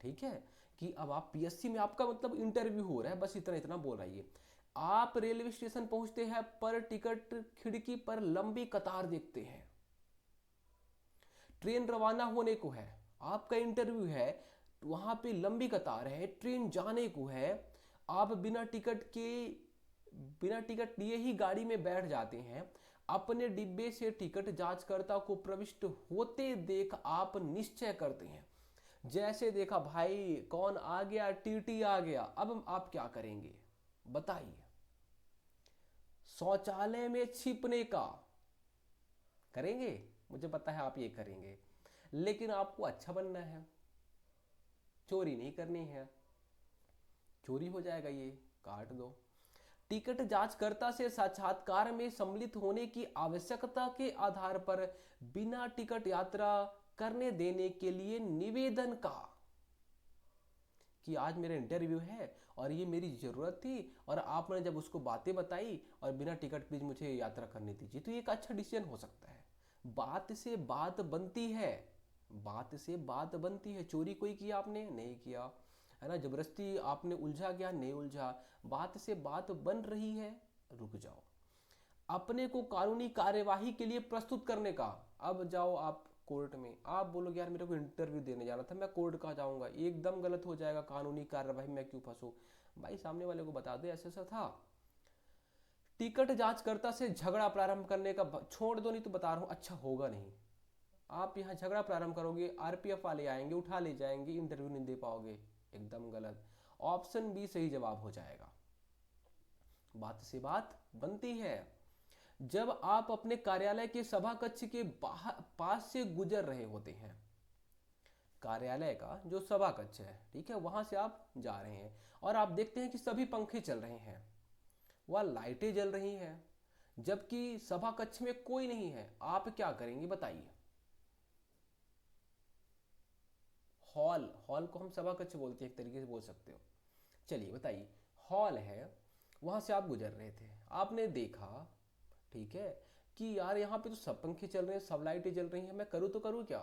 ठीक है। कि अब आप पीएससी में आपका मतलब इंटरव्यू हो रहा है, बस इतना इतना बोल रही है। आप रेलवे स्टेशन पहुंचते हैं, पर टिकट खिड़की पर लंबी कतार देखते हैं, ट्रेन रवाना होने को है, आपका इंटरव्यू है, वहां पे लंबी कतार है, ट्रेन जाने को है, आप बिना टिकट लिए ही गाड़ी में बैठ जाते हैं। अपने डिब्बे से टिकट जांचकर्ता को प्रविष्ट होते देख आप निश्चय करते हैं, जैसे देखा भाई कौन आ गया, टीटी आ गया, अब आप क्या करेंगे बताइए। शौचालय में छिपने का करेंगे, मुझे पता है आप ये करेंगे, लेकिन आपको अच्छा बनना है, चोरी नहीं करनी है, चोरी हो जाएगा ये, काट दो। टिकट जांचकर्ता से साक्षात्कार में सम्मिलित होने की आवश्यकता के आधार पर बिना टिकट यात्रा करने देने के लिए निवेदन का, कि आज मेरा इंटरव्यू है और ये मेरी ज़रूरत थी और आपने जब उसको बातें बताई और बिना टिकट प्लीज़ मुझे यात्रा करने दीजिए, तो ये एक अच्छा डिसीजन हो सकता है। बात से बात बनती है, बात से बात बनती है। चोरी कोई किया आपने नहीं किया, है ना, जबरदस्ती आपने उलझा क्या नहीं उलझा, बात से बात बन रही है, रुक जाओ। अपने को कानूनी कार्यवाही के लिए प्रस्तुत करने का, अब जाओ आप कोर्ट में, आप बोलोगे यार मेरे को इंटरव्यू देने जाना था, मैं कोर्ट का जाऊंगा, एकदम गलत हो जाएगा, कानूनी कार्यवाही में क्यों फंसू, भाई सामने वाले को बता दे ऐसा ऐसा था। टिकट जांचकर्ता से झगड़ा प्रारंभ करने का छोड़ दो, नहीं तो बता रहा हूं अच्छा होगा नहीं। आप यहाँ झगड़ा प्रारंभ करोगे, आरपीएफ वाले आएंगे, उठा ले जाएंगे, इंटरव्यू नहीं दे पाओगे, एकदम गलत। ऑप्शन बी सही जवाब हो जाएगा। बात से बात बनती है। जब आप अपने कार्यालय के सभा कक्ष के पास से गुजर रहे होते हैं, कार्यालय का जो सभा कक्ष है, ठीक है, वहां से आप जा रहे हैं और आप देखते हैं कि सभी पंखे चल रहे हैं, वह लाइटें जल रही हैं, जबकि सभा कक्ष में कोई नहीं है, आप क्या करेंगे बताइए। हॉल, हॉल को हम सभा कक्ष बोलते हैं, एक तरीके से बोल सकते हो। चलिए बताइए, हॉल है, वहां से आप गुजर रहे थे, आपने देखा, ठीक है, कि यार यहाँ पे तो सब पंखे चल रहे हैं, सब लाइटें जल रही हैं, मैं करूँ तो करूँ क्या,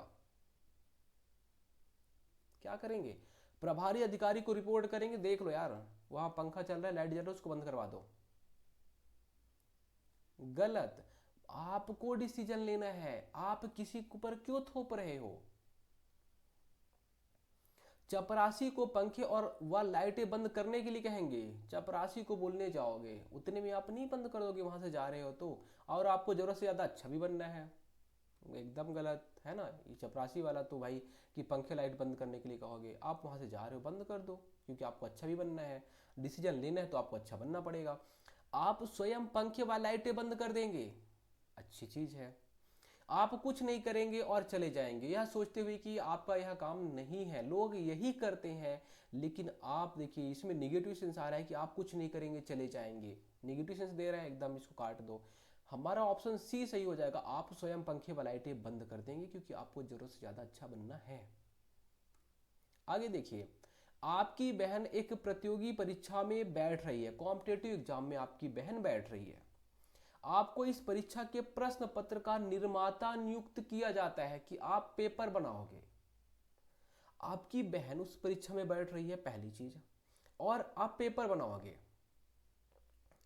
क्या करेंगे। प्रभारी अधिकारी को रिपोर्ट करेंगे, देख लो यार वहां पंखा चल रहा है, लाइट जल रहा है, उसको बंद करवा दो, गलत। आपको डिसीजन लेना है, आप किसी पर क्यों थोप रहे हो। चपरासी को पंखे और वह लाइटें बंद करने के लिए कहेंगे, चपरासी को बोलने जाओगे, उतने में आप नहीं बंद कर दोगे, वहां से जा रहे हो तो, और आपको जरूरत से ज्यादा अच्छा भी बनना है, एकदम गलत है ना। ये चपरासी वाला तो भाई कि पंखे लाइट बंद करने के लिए कहोगे, आप वहां से जा रहे हो बंद कर दो, क्योंकि आपको अच्छा भी बनना है, डिसीजन लेना है तो आपको अच्छा बनना पड़ेगा। आप स्वयं पंखे व लाइटें बंद कर देंगे, अच्छी चीज है। आप कुछ नहीं करेंगे और चले जाएंगे, यह सोचते हुए कि आपका यह काम नहीं है, लोग यही करते हैं, लेकिन आप देखिए इसमें निगेटिव सेंस आ रहा है कि आप कुछ नहीं करेंगे चले जाएंगे, निगेटिव सेंस दे रहा है, एकदम इसको काट दो। हमारा ऑप्शन सी सही हो जाएगा, आप स्वयं पंखे व लाइटें बंद कर देंगे, क्योंकि आपको जरूरत से ज्यादा अच्छा बनना है। आगे देखिए, आपकी बहन एक प्रतियोगी परीक्षा में बैठ रही है, कॉम्पिटेटिव एग्जाम में आपकी बहन बैठ रही है, आपको इस परीक्षा के प्रश्न पत्र का निर्माता नियुक्त किया जाता है कि आप पेपर बनाओगे। आपकी बहन उस परीक्षा में बैठ रही है, पहली चीज, और आप पेपर बनाओगे,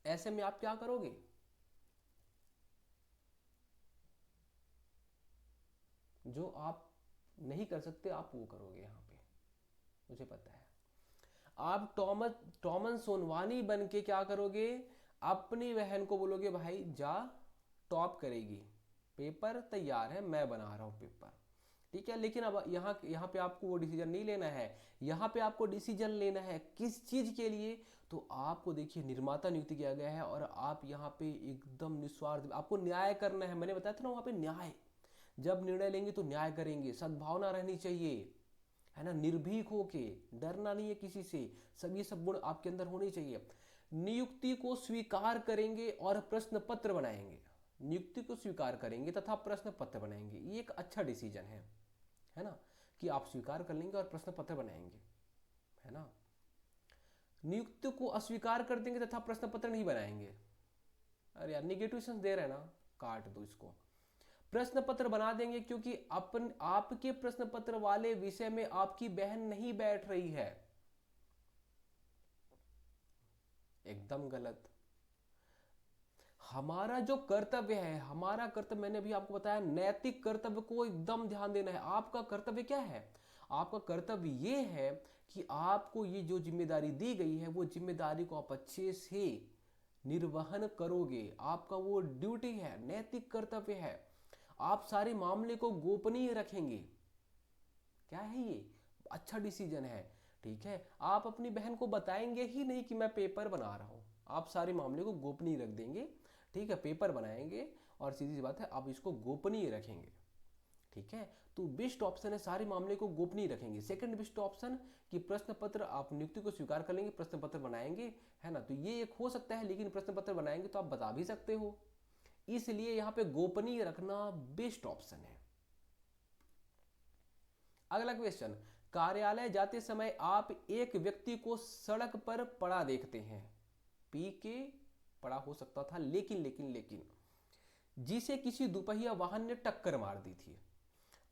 ऐसे में आप क्या करोगे। जो आप नहीं कर सकते आप वो करोगे यहाँ पे, मुझे पता है। आप टॉमन सोनवानी बन के क्या करोगे, अपनी बहन को बोलोगे भाई जा टॉप करेगी, पेपर तैयार है, मैं बना रहा हूं पेपर, ठीक है। लेकिन अब यहाँ यहाँ पे आपको वो डिसीजन नहीं लेना है, यहाँ पे आपको डिसीजन लेना है किस चीज के लिए, तो आपको देखिए निर्माता नियुक्त किया गया है और आप यहाँ पे एकदम निस्वार्थ, आपको न्याय करना है, मैंने बताया था ना वहाँ पे न्याय, जब निर्णय लेंगे तो न्याय करेंगे, सद्भावना रहनी चाहिए, है ना, निर्भीक होके, डरना नहीं है किसी से, सब ये सब गुण आपके अंदर होने चाहिए। नियुक्ति को स्वीकार करेंगे और प्रश्न पत्र बनाएंगे, नियुक्ति को स्वीकार करेंगे तथा प्रश्न पत्र बनाएंगे, ये एक अच्छा डिसीजन है ना, कि आप स्वीकार कर लेंगे और प्रश्न पत्र बनाएंगे, है ना। नियुक्ति को अस्वीकार कर देंगे तथा प्रश्न पत्र नहीं बनाएंगे, अरे यार निगेटिव सेंस दे रहे हैं ना, काट दो इसको। प्रश्न पत्र बना देंगे क्योंकि अपन आपके प्रश्न पत्र वाले विषय में आपकी बहन नहीं बैठ रही है, एकदम गलत। हमारा जो कर्तव्य है, हमारा कर्तव्य मैंने भी आपको बताया, नैतिक कर्तव्य को एकदम ध्यान देना है। आपका कर्तव्य क्या है, आपका कर्तव्य ये है कि आपको ये जो जिम्मेदारी दी गई है वो जिम्मेदारी को आप अच्छे से निर्वहन करोगे। आपका वो ड्यूटी है, नैतिक कर्तव्य है। आप सारे मामले को गोपनीय रखेंगे। क्या है ये? अच्छा डिसीजन है। ठीक है, आप अपनी बहन को बताएंगे ही नहीं कि मैं पेपर बना रहा हूँ, आप सारे मामले को गोपनीय रख देंगे। ठीक है, पेपर बनाएंगे और सीधी सी बात है आप इसको गोपनीय रखेंगे। ठीक है, तो बेस्ट ऑप्शन है सारे मामले को गोपनीय रखेंगे। सेकंड बेस्ट ऑप्शन कि प्रश्न पत्र, आप नियुक्ति को स्वीकार कर लेंगे, प्रश्न पत्र बनाएंगे, है ना। तो ये एक हो सकता है, लेकिन प्रश्न पत्र बनाएंगे तो आप बता भी सकते हो, इसलिए यहाँ पे गोपनीय रखना बेस्ट ऑप्शन है। अगला क्वेश्चन, कार्यालय जाते समय आप एक व्यक्ति को सड़क पर पड़ा देखते हैं, पी के पड़ा हो सकता था, लेकिन जिसे किसी दोपहिया वाहन ने टक्कर मार दी थी।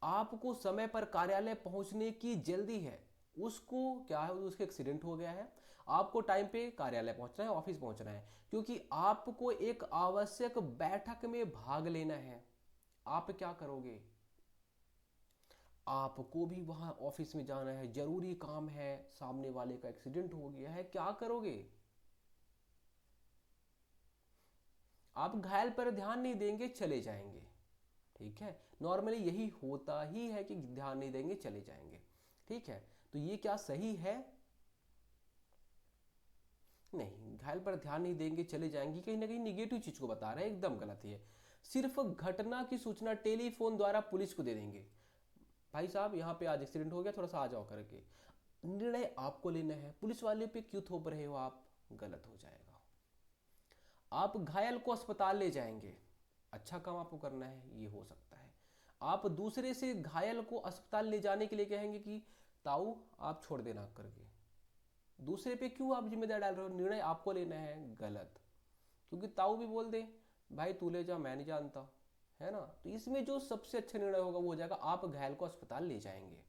आपको समय पर कार्यालय पहुंचने की जल्दी है, उसको क्या है, उसके एक्सीडेंट हो गया है, आपको टाइम पे कार्यालय पहुंचना है, ऑफिस पहुंचना है, क्योंकि आपको एक आवश्यक बैठक में भाग लेना है। आप क्या करोगे? आपको भी वहां ऑफिस में जाना है, जरूरी काम है, सामने वाले का एक्सीडेंट हो गया है, क्या करोगे? आप घायल पर ध्यान नहीं देंगे, चले जाएंगे। ठीक है, नॉर्मली यही होता ही है कि ध्यान नहीं देंगे, चले जाएंगे। ठीक है, तो ये क्या सही है? नहीं, घायल पर ध्यान नहीं देंगे, चले जाएंगे, कहीं ना कहीं निगेटिव चीज को बता रहे हैं, एकदम गलत है। सिर्फ घटना की सूचना टेलीफोन द्वारा पुलिस को दे देंगे, भाई साहब यहाँ पे आज एक्सीडेंट हो गया, थोड़ा सा आ जाओ करके। निर्णय आपको लेना है, पुलिस वाले पे क्यों थोप रहे हो आप? गलत हो जाएगा। आप घायल को अस्पताल ले जाएंगे, अच्छा काम आपको करना है, ये हो सकता है। आप दूसरे से घायल को अस्पताल ले जाने के लिए कहेंगे कि ताऊ आप छोड़ देना करके, दूसरे पे क्यों आप जिम्मेदारी डाल रहे हो? निर्णय आपको लेना है, गलत। क्योंकि ताऊ भी बोल दे भाई तू ले जा, मैं नहीं जानता, है ना। तो इसमें जो सबसे अच्छा निर्णय होगा वो हो जाएगा आप घायल को अस्पताल ले जाएंगे।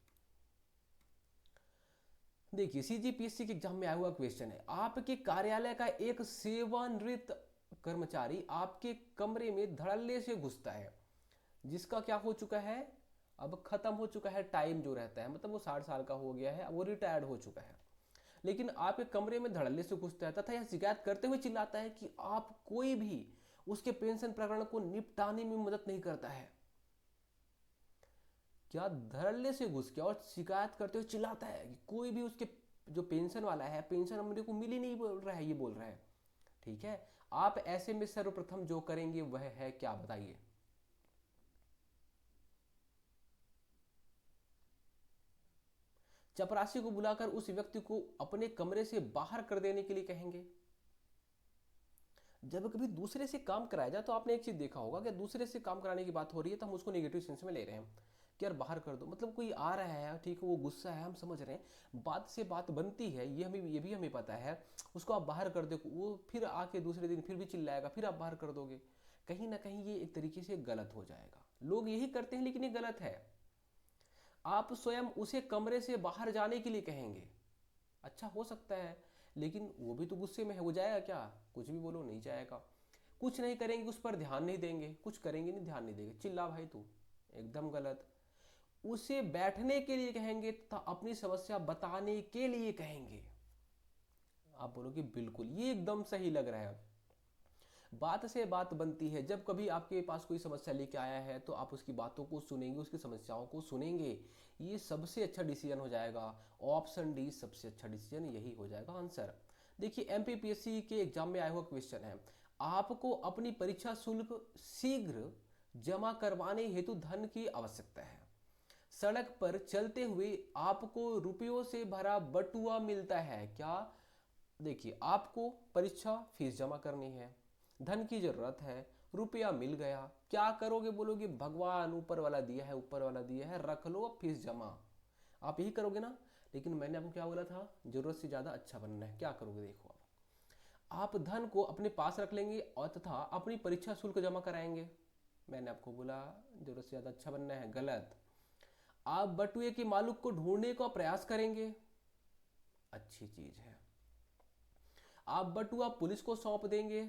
देखिए, सीजीपीएससी के एग्जाम में आया हुआ क्वेश्चन है, आपके कार्यालय का एक सेवानिवृत्त कर्मचारी आपके कमरे में धड़ल्ले से घुसता है, जिसका क्या हो चुका है, अब खत्म हो चुका है टाइम जो रहता है, मतलब वो 60 साल का हो गया है, अब वो रिटायर्ड हो चुका है, लेकिन आपके कमरे में धड़ल्ले से घुसता है तथा यह शिकायत करते हुए चिल्लाता है कि आप कोई भी उसके पेंशन प्रकरण को निपटाने में मदद नहीं करता है। क्या धड़ल्ले से घुस के और शिकायत करते हुए चिल्लाता है कि कोई भी उसके जो पेंशन वाला है, पेंशन मेरे को मिली नहीं बोल रहा है, ये बोल रहा है। ठीक है, आप ऐसे में सर्वप्रथम जो करेंगे वह है क्या, बताइए? चपरासी को बुलाकर उस व्यक्ति को अपने कमरे से बाहर कर देने के लिए कहेंगे। जब कभी दूसरे से काम कराया जाए तो आपने एक चीज देखा होगा कि दूसरे से काम कराने की बात हो रही है तो हम उसको नेगेटिव सेंस में ले रहे हैं कि यार बाहर कर दो, मतलब कोई आ रहा है, ठीक है, वो गुस्सा है, हम समझ रहे हैं, बात से बात बनती है, ये भी हमें पता है, उसको आप बाहर कर दो, वो फिर आके दूसरे दिन फिर भी चिल्लाएगा, फिर आप बाहर कर दोगे, कहीं ना कहीं ये एक तरीके से गलत हो जाएगा। लोग यही करते हैं लेकिन ये गलत है। आप स्वयं उसे कमरे से बाहर जाने के लिए कहेंगे। अच्छा हो सकता है, लेकिन वो भी तो गुस्से में है, वो जाएगा क्या? कुछ भी बोलो नहीं जाएगा। कुछ नहीं करेंगे, उस पर ध्यान नहीं देंगे, कुछ करेंगे नहीं, ध्यान नहीं देंगे, चिल्ला भाई तू, एकदम गलत। उसे बैठने के लिए कहेंगे तथा अपनी समस्या बताने के लिए कहेंगे। आप बोलोगे बिल्कुल ये एकदम सही लग रहा है। बात से बात बनती है, जब कभी आपके पास कोई समस्या लेके आया है तो आप उसकी बातों को सुनेंगे, उसकी समस्याओं को सुनेंगे, ये सबसे अच्छा डिसीजन हो जाएगा। ऑप्शन डी सबसे अच्छा डिसीजन यही हो जाएगा आंसर। देखिए, एमपीपीएससी के एग्जाम में आया हुआ क्वेश्चन है, आपको अपनी परीक्षा शुल्क शीघ्र जमा करवाने हेतु धन की आवश्यकता है। सड़क पर चलते हुए आपको रुपयों से भरा बटुआ मिलता है, क्या? देखिए, आपको परीक्षा फीस जमा करनी है, धन की जरूरत है, रुपया मिल गया, क्या करोगे? बोलोगे भगवान ऊपर वाला दिया है, ऊपर वाला दिया है, रख लो अब फीस जमा, आप यही करोगे ना। लेकिन मैंने आपको क्या बोला था, जरूरत से ज्यादा अच्छा बनना है, क्या करोगे? देखो, आप धन को अपने पास रख लेंगे और तथा अपनी परीक्षा शुल्क जमा कराएंगे। मैंने आपको बोला जरूरत से ज्यादा अच्छा बनना है, गलत। आप बटुए के मालिक को ढूंढने का प्रयास करेंगे, अच्छी चीज है। आप बटुआ पुलिस को सौंप देंगे,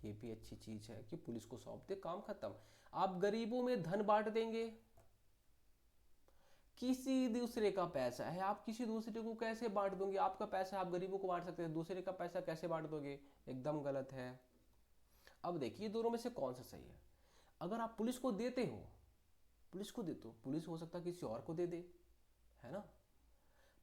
ये भी अच्छी चीज है कि पुलिस को सौंप दे, काम खत्म। आप गरीबों में धन बांट देंगे, किसी दूसरे का पैसा है, आप किसी दूसरे को कैसे बांट दोगे? आपका पैसा आप गरीबों को बांट सकते हैं, दूसरे का पैसा कैसे बांट दोगे? एकदम गलत है। अब देखिए दोनों में से कौन सा सही है। अगर आप पुलिस को देते हो, पुलिस को देते हो, पुलिस हो सकता है किसी और को दे दे, है ना?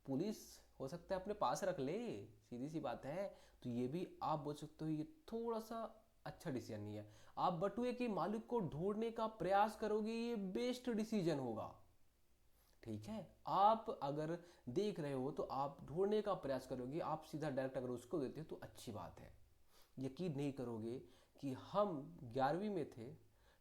पुलिस हो सकता है अपने पास रख ले, सीधी सी बात है। तो ये भी आप बोल सकते हो ये थोड़ा सा अच्छा डिसीजन नहीं है। आप बटुए के मालिक को ढूंढने का प्रयास करोगे, ये बेस्ट डिसीजन होगा। ठीक है, आप अगर देख रहे हो तो आप ढूंढने का प्रयास करोगे, आप सीधा डायरेक्ट अगर उसको देते हो तो अच्छी बात है। यकीन नहीं करोगे कि हम 11वीं में थे,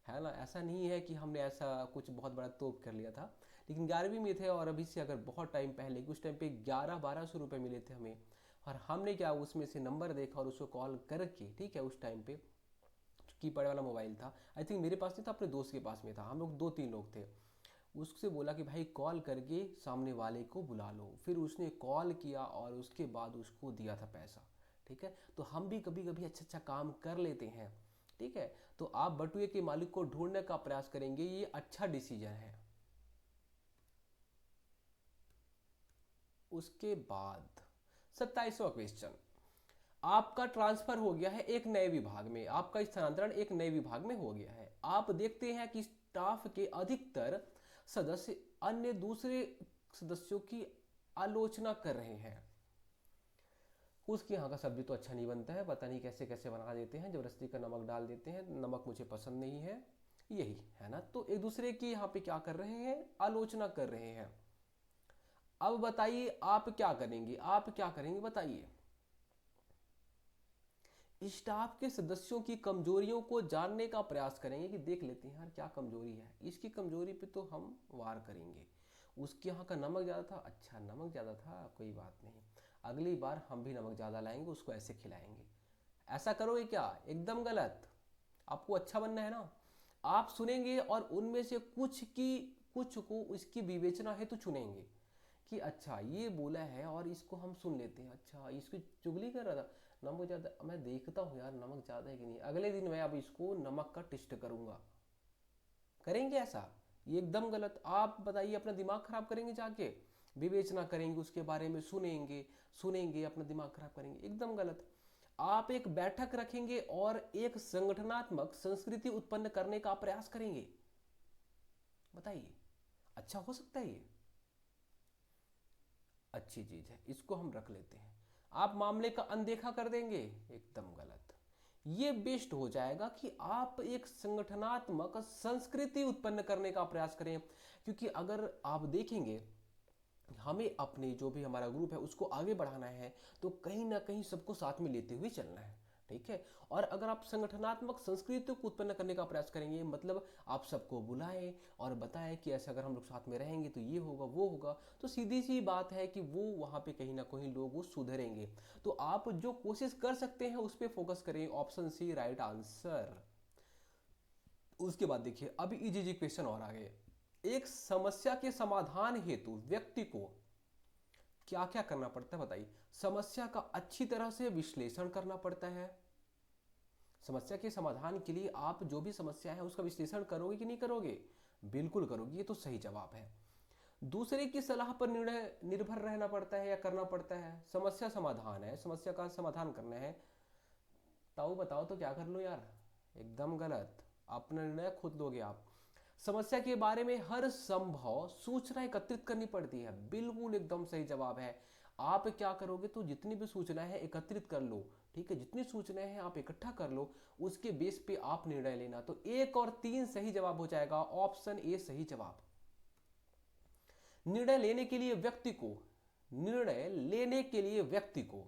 है ना? ऐसा नहीं है कि हमने ऐसा कुछ बहुत बड़ा तोप कर लिया था, लेकिन 11वीं में थे और अभी से अगर बहुत टाइम पहले, उस टाइम पे 1100-1200 रुपये मिले थे हमें, और हमने क्या उसमें से नंबर देखा और उसको कॉल करके, ठीक है, उस टाइम पे कीपैड वाला मोबाइल था, आई थिंक मेरे पास नहीं था, अपने दोस्त के पास में था, हम लोग 2-3 लोग थे। उससे बोला कि भाई कॉल करके सामने वाले को बुला लो, फिर उसने कॉल किया और उसके बाद उसको दिया था पैसा। ठीक है, तो हम भी कभी कभी अच्छा अच्छा काम कर लेते हैं। ठीक है, तो आप बटुए के मालिक को ढूंढने का प्रयास करेंगे, ये अच्छा डिसीजन है। उसके बाद 27वां क्वेश्चन, आपका ट्रांसफर हो गया है एक नए विभाग में, आपका स्थानांतरण एक नए विभाग में हो गया है। आप देखते हैं कि स्टाफ के अधिकतर सदस्य अन्य दूसरे सदस्यों की आलोचना कर रहे हैं। उसके यहाँ का सब्जी तो अच्छा नहीं बनता है, पता नहीं कैसे कैसे बना देते हैं, जबरदस्ती का नमक डाल देते हैं, नमक मुझे पसंद नहीं है, यही है ना? तो एक दूसरे की यहाँ पे क्या कर रहे हैं? आलोचना कर रहे हैं। अब बताइए आप क्या करेंगे, आप क्या करेंगे बताइए? स्टाफ के सदस्यों की कमजोरियों को जानने का प्रयास करेंगे कि देख लेते हैं यार क्या कमजोरी है, इसकी कमजोरी पे तो हम वार करेंगे। उसके यहाँ का नमक ज़्यादा था, अच्छा नमक ज़्यादा था, कोई बात नहीं, अगली बार हम भी नमक ज़्यादा लाएंगे, उसको ऐसे खिलाएंगे। ऐसा करोगे क्या? एकदम गलत। आपको अच्छा बनना है ना। आप सुनेंगे और उनमें से कुछ को इसकी विवेचना है तो चुनेंगे कि अच्छा ये बोला है और इसको हम सुन लेते हैं, अच्छा इसकी चुगली कर रहा था, नमक ज़्यादा, मैं देखता हूँ यार नमक ज़्यादा है कि नहीं, अगले दिन मैं अब इसको नमक का टेस्ट करूँगा। करेंगे ऐसा? ये एकदम गलत। आप बताइए, अपना दिमाग खराब करेंगे जाके, विवेचना करेंगे उसके बारे में, सुनेंगे सुनेंगे अपना दिमाग खराब करेंगे, एकदम गलत। आप एक बैठक रखेंगे और एक संगठनात्मक संस्कृति उत्पन्न करने का प्रयास करेंगे। बताइए, अच्छा हो सकता है ये? अच्छी चीज है, इसको हम रख लेते हैं। आप मामले का अनदेखा कर देंगे, एकदम गलत। ये बेस्ट हो जाएगा कि आप एक संगठनात्मक संस्कृति उत्पन्न करने का प्रयास करें, क्योंकि अगर आप देखेंगे हमें अपने जो भी हमारा ग्रुप है उसको आगे बढ़ाना है, तो कहीं ना कहीं सबको साथ में लेते हुए चलना है। ठीक है, और अगर आप संगठनात्मक संस्कृति को उत्पन्न करने का प्रयास करेंगे, मतलब आप सबको बुलाएं और बताएं कि ऐसे अगर हम लोग साथ में रहेंगे तो ये होगा वो होगा, तो सीधी सी बात है कि वो वहाँ पे कहीं ना कहीं लोग वो सुधरेंगे। तो आप जो कोशिश कर सकते हैं उस पर फोकस करें, ऑप्शन सी राइट आंसर। उसके बाद देखिए अभी इजी इजी क्वेश्चन और आ गए। एक समस्या के समाधान हेतु व्यक्ति को क्या क्या करना पड़ता है बताइए? समस्या का अच्छी तरह से विश्लेषण करना पड़ता है। समस्या के समाधान के लिए आप जो भी समस्या है उसका विश्लेषण करोगे कि नहीं करोगे? बिल्कुल करोगे, ये तो सही जवाब है। दूसरे की सलाह पर निर्णय निर्भर रहना पड़ता है या करना पड़ता है। समस्या समाधान है, समस्या का समाधान करना है, ताऊ बताओ तो क्या कर लो यार? एकदम गलत। अपना निर्णय खुद लोगे आप। समस्या के बारे में हर संभव सूचना एकत्रित करनी पड़ती है, बिल्कुल एकदम सही जवाब है। आप क्या करोगे तो जितनी भी सूचनाएं हैं एकत्रित कर लो। ठीक है, जितनी सूचनाएं हैं आप इकट्ठा कर लो, उसके बेस पे आप निर्णय लेना। तो 1 और 3 सही जवाब हो जाएगा, ऑप्शन ए सही जवाब। निर्णय लेने के लिए व्यक्ति को निर्णय लेने के लिए व्यक्ति को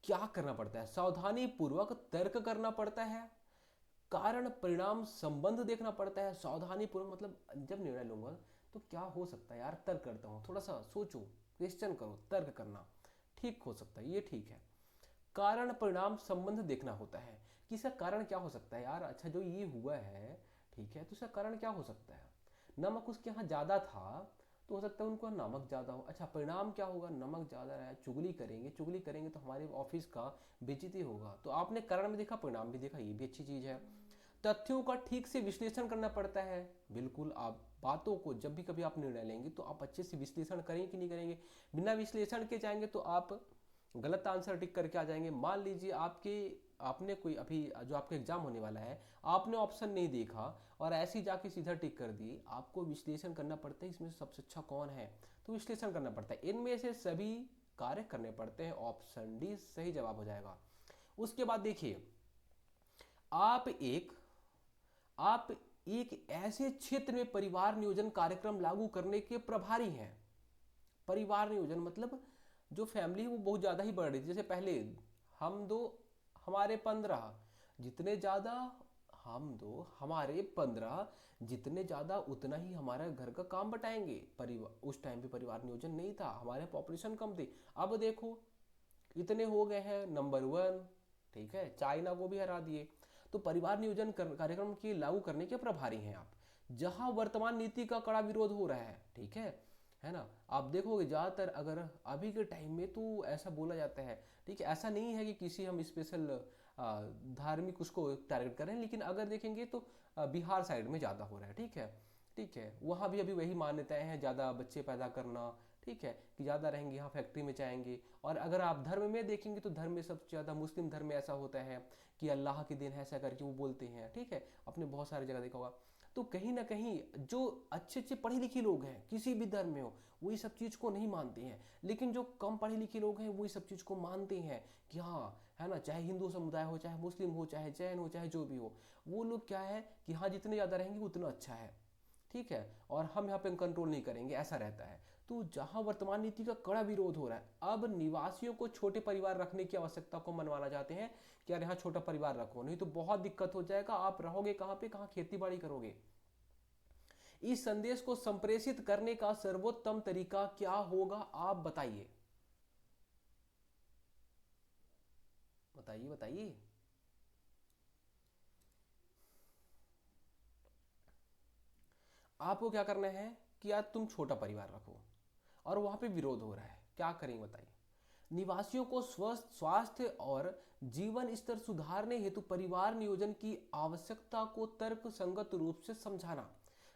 क्या करना पड़ता है? सावधानी पूर्वक तर्क करना पड़ता है, कारण परिणाम संबंध देखना पड़ता है। सावधानी पूर्वक मतलब जब निर्णय लूंगा तो क्या हो सकता है यार, तर्क करता हूँ, थोड़ा सा सोचो, क्वेश्चन करो, तर्क करना ठीक हो सकता है, ये ठीक है। कारण परिणाम संबंध देखना होता है कि इसका कारण क्या हो सकता है यार, अच्छा जो ये हुआ है, ठीक है, तो इसका कारण क्या हो सकता है? नमक उसके यहाँ ज्यादा था तो हो सकता है उनको नमक ज्यादा हो। अच्छा परिणाम क्या होगा? नमक ज्यादा रहा, चुगली करेंगे, चुगली करेंगे तो हमारे ऑफिस का बेइज्जती होगा। तो आपने कारण भी देखा, परिणाम भी देखा, ये भी अच्छी चीज है। तथ्यों का ठीक से विश्लेषण करना पड़ता है, बिल्कुल आप बातों को जब भी कभी आप निर्णय लेंगे तो आप अच्छे से विश्लेषण करेंगे कि नहीं करेंगे। बिना विश्लेषण के जाएंगे तो आप गलत आंसर टिक करके आ जाएंगे। मान लीजिए आपने कोई अभी जो आपका एग्जाम होने वाला है, आपने ऑप्शन नहीं देखा और ऐसे ही जाके सीधा टिक कर दी। आपको विश्लेषण करना पड़ता है इसमें से सबसे अच्छा कौन है, तो विश्लेषण करना पड़ता है। इनमें से सभी कार्य करने पड़ते हैं, ऑप्शन डी सही जवाब हो जाएगा। उसके बाद देखिए, आप एक आप एक ऐसे क्षेत्र में परिवार नियोजन कार्यक्रम लागू करने के प्रभारी हैं। परिवार नियोजन मतलब जो फैमिली है वो बहुत ज़्यादा ही बढ़ रही थी। जैसे पहले हम दो हमारे 15, जितने ज़्यादा हम दो हमारे 15, जितने ज़्यादा उतना ही हमारा घर का काम बटाएंगे। परिवार उस टाइम पे परिवार नियोजन नहीं था, हमारे पॉपुलेशन कम थी। अब देखो इतने हो गए हैं, नंबर 1, ठीक है, चाइना को भी हरा दिए। तो परिवार नियोजन कार्यक्रम की लागू करने के प्रभारी हैं आप। जहां वर्तमान नीति का कड़ा विरोध हो रहा है, ठीक है ना। आप देखोगे ज़्यादातर अगर अभी के टाइम में तो ऐसा बोला जाता है, ठीक है, ऐसा नहीं है कि किसी हम स्पेशल धार्मिक उसको टारगेट करें, लेकिन अगर देखेंगे तो बिहार साइड में ज़्यादा हो रहा है, ठीक है, वहाँ भी अभी वही मान्यताएं हैं, ज़्यादा बच्चे पैदा करना, ठीक है, कि ज़्यादा रहेंगे यहाँ फैक्ट्री में जाएंगे। और अगर आप धर्म में देखेंगे तो धर्म में सबसे ज़्यादा मुस्लिम धर्म में ऐसा होता है कि अल्लाह के दिन है, ऐसा करके वो बोलते हैं, ठीक है, आपने बहुत सारी जगह देखा होगा। तो कहीं ना कहीं जो अच्छे अच्छे पढ़े लिखे लोग हैं किसी भी धर्म में हो, वो ये सब चीज़ को नहीं मानते हैं, लेकिन जो कम पढ़े लिखे लोग हैं वो ये सब चीज़ को मानते हैं कि हाँ, है ना, चाहे हिंदू समुदाय हो, चाहे मुस्लिम हो, चाहे जैन हो, चाहे जो भी हो, वो लोग क्या है कि हाँ जितने ज़्यादा रहेंगे उतना अच्छा है, ठीक है, और हम यहाँ पे कंट्रोल नहीं करेंगे, ऐसा रहता है। तो जहाँ वर्तमान नीति का कड़ा विरोध हो रहा है, अब निवासियों को छोटे परिवार रखने की आवश्यकता को मनवाना चाहते हैं कि यार यहाँ छोटा परिवार रखो, नहीं तो बहुत दिक्कत हो जाएगा, आप रहोगे कहाँ पे, कहाँ खेती बाड़ी करोगे। इस संदेश को संप्रेषित करने का सर्वोत्तम तरीका क्या होगा, आप बताइए, बताइए बताइए। आपको क्या करना है कि यार तुम छोटा परिवार रखो और वहां पे विरोध हो रहा है, क्या करेंगे बताइए। निवासियों को स्वस्थ स्वास्थ्य और जीवन स्तर सुधारने हेतु परिवार नियोजन की आवश्यकता को तर्क संगत रूप से समझाना।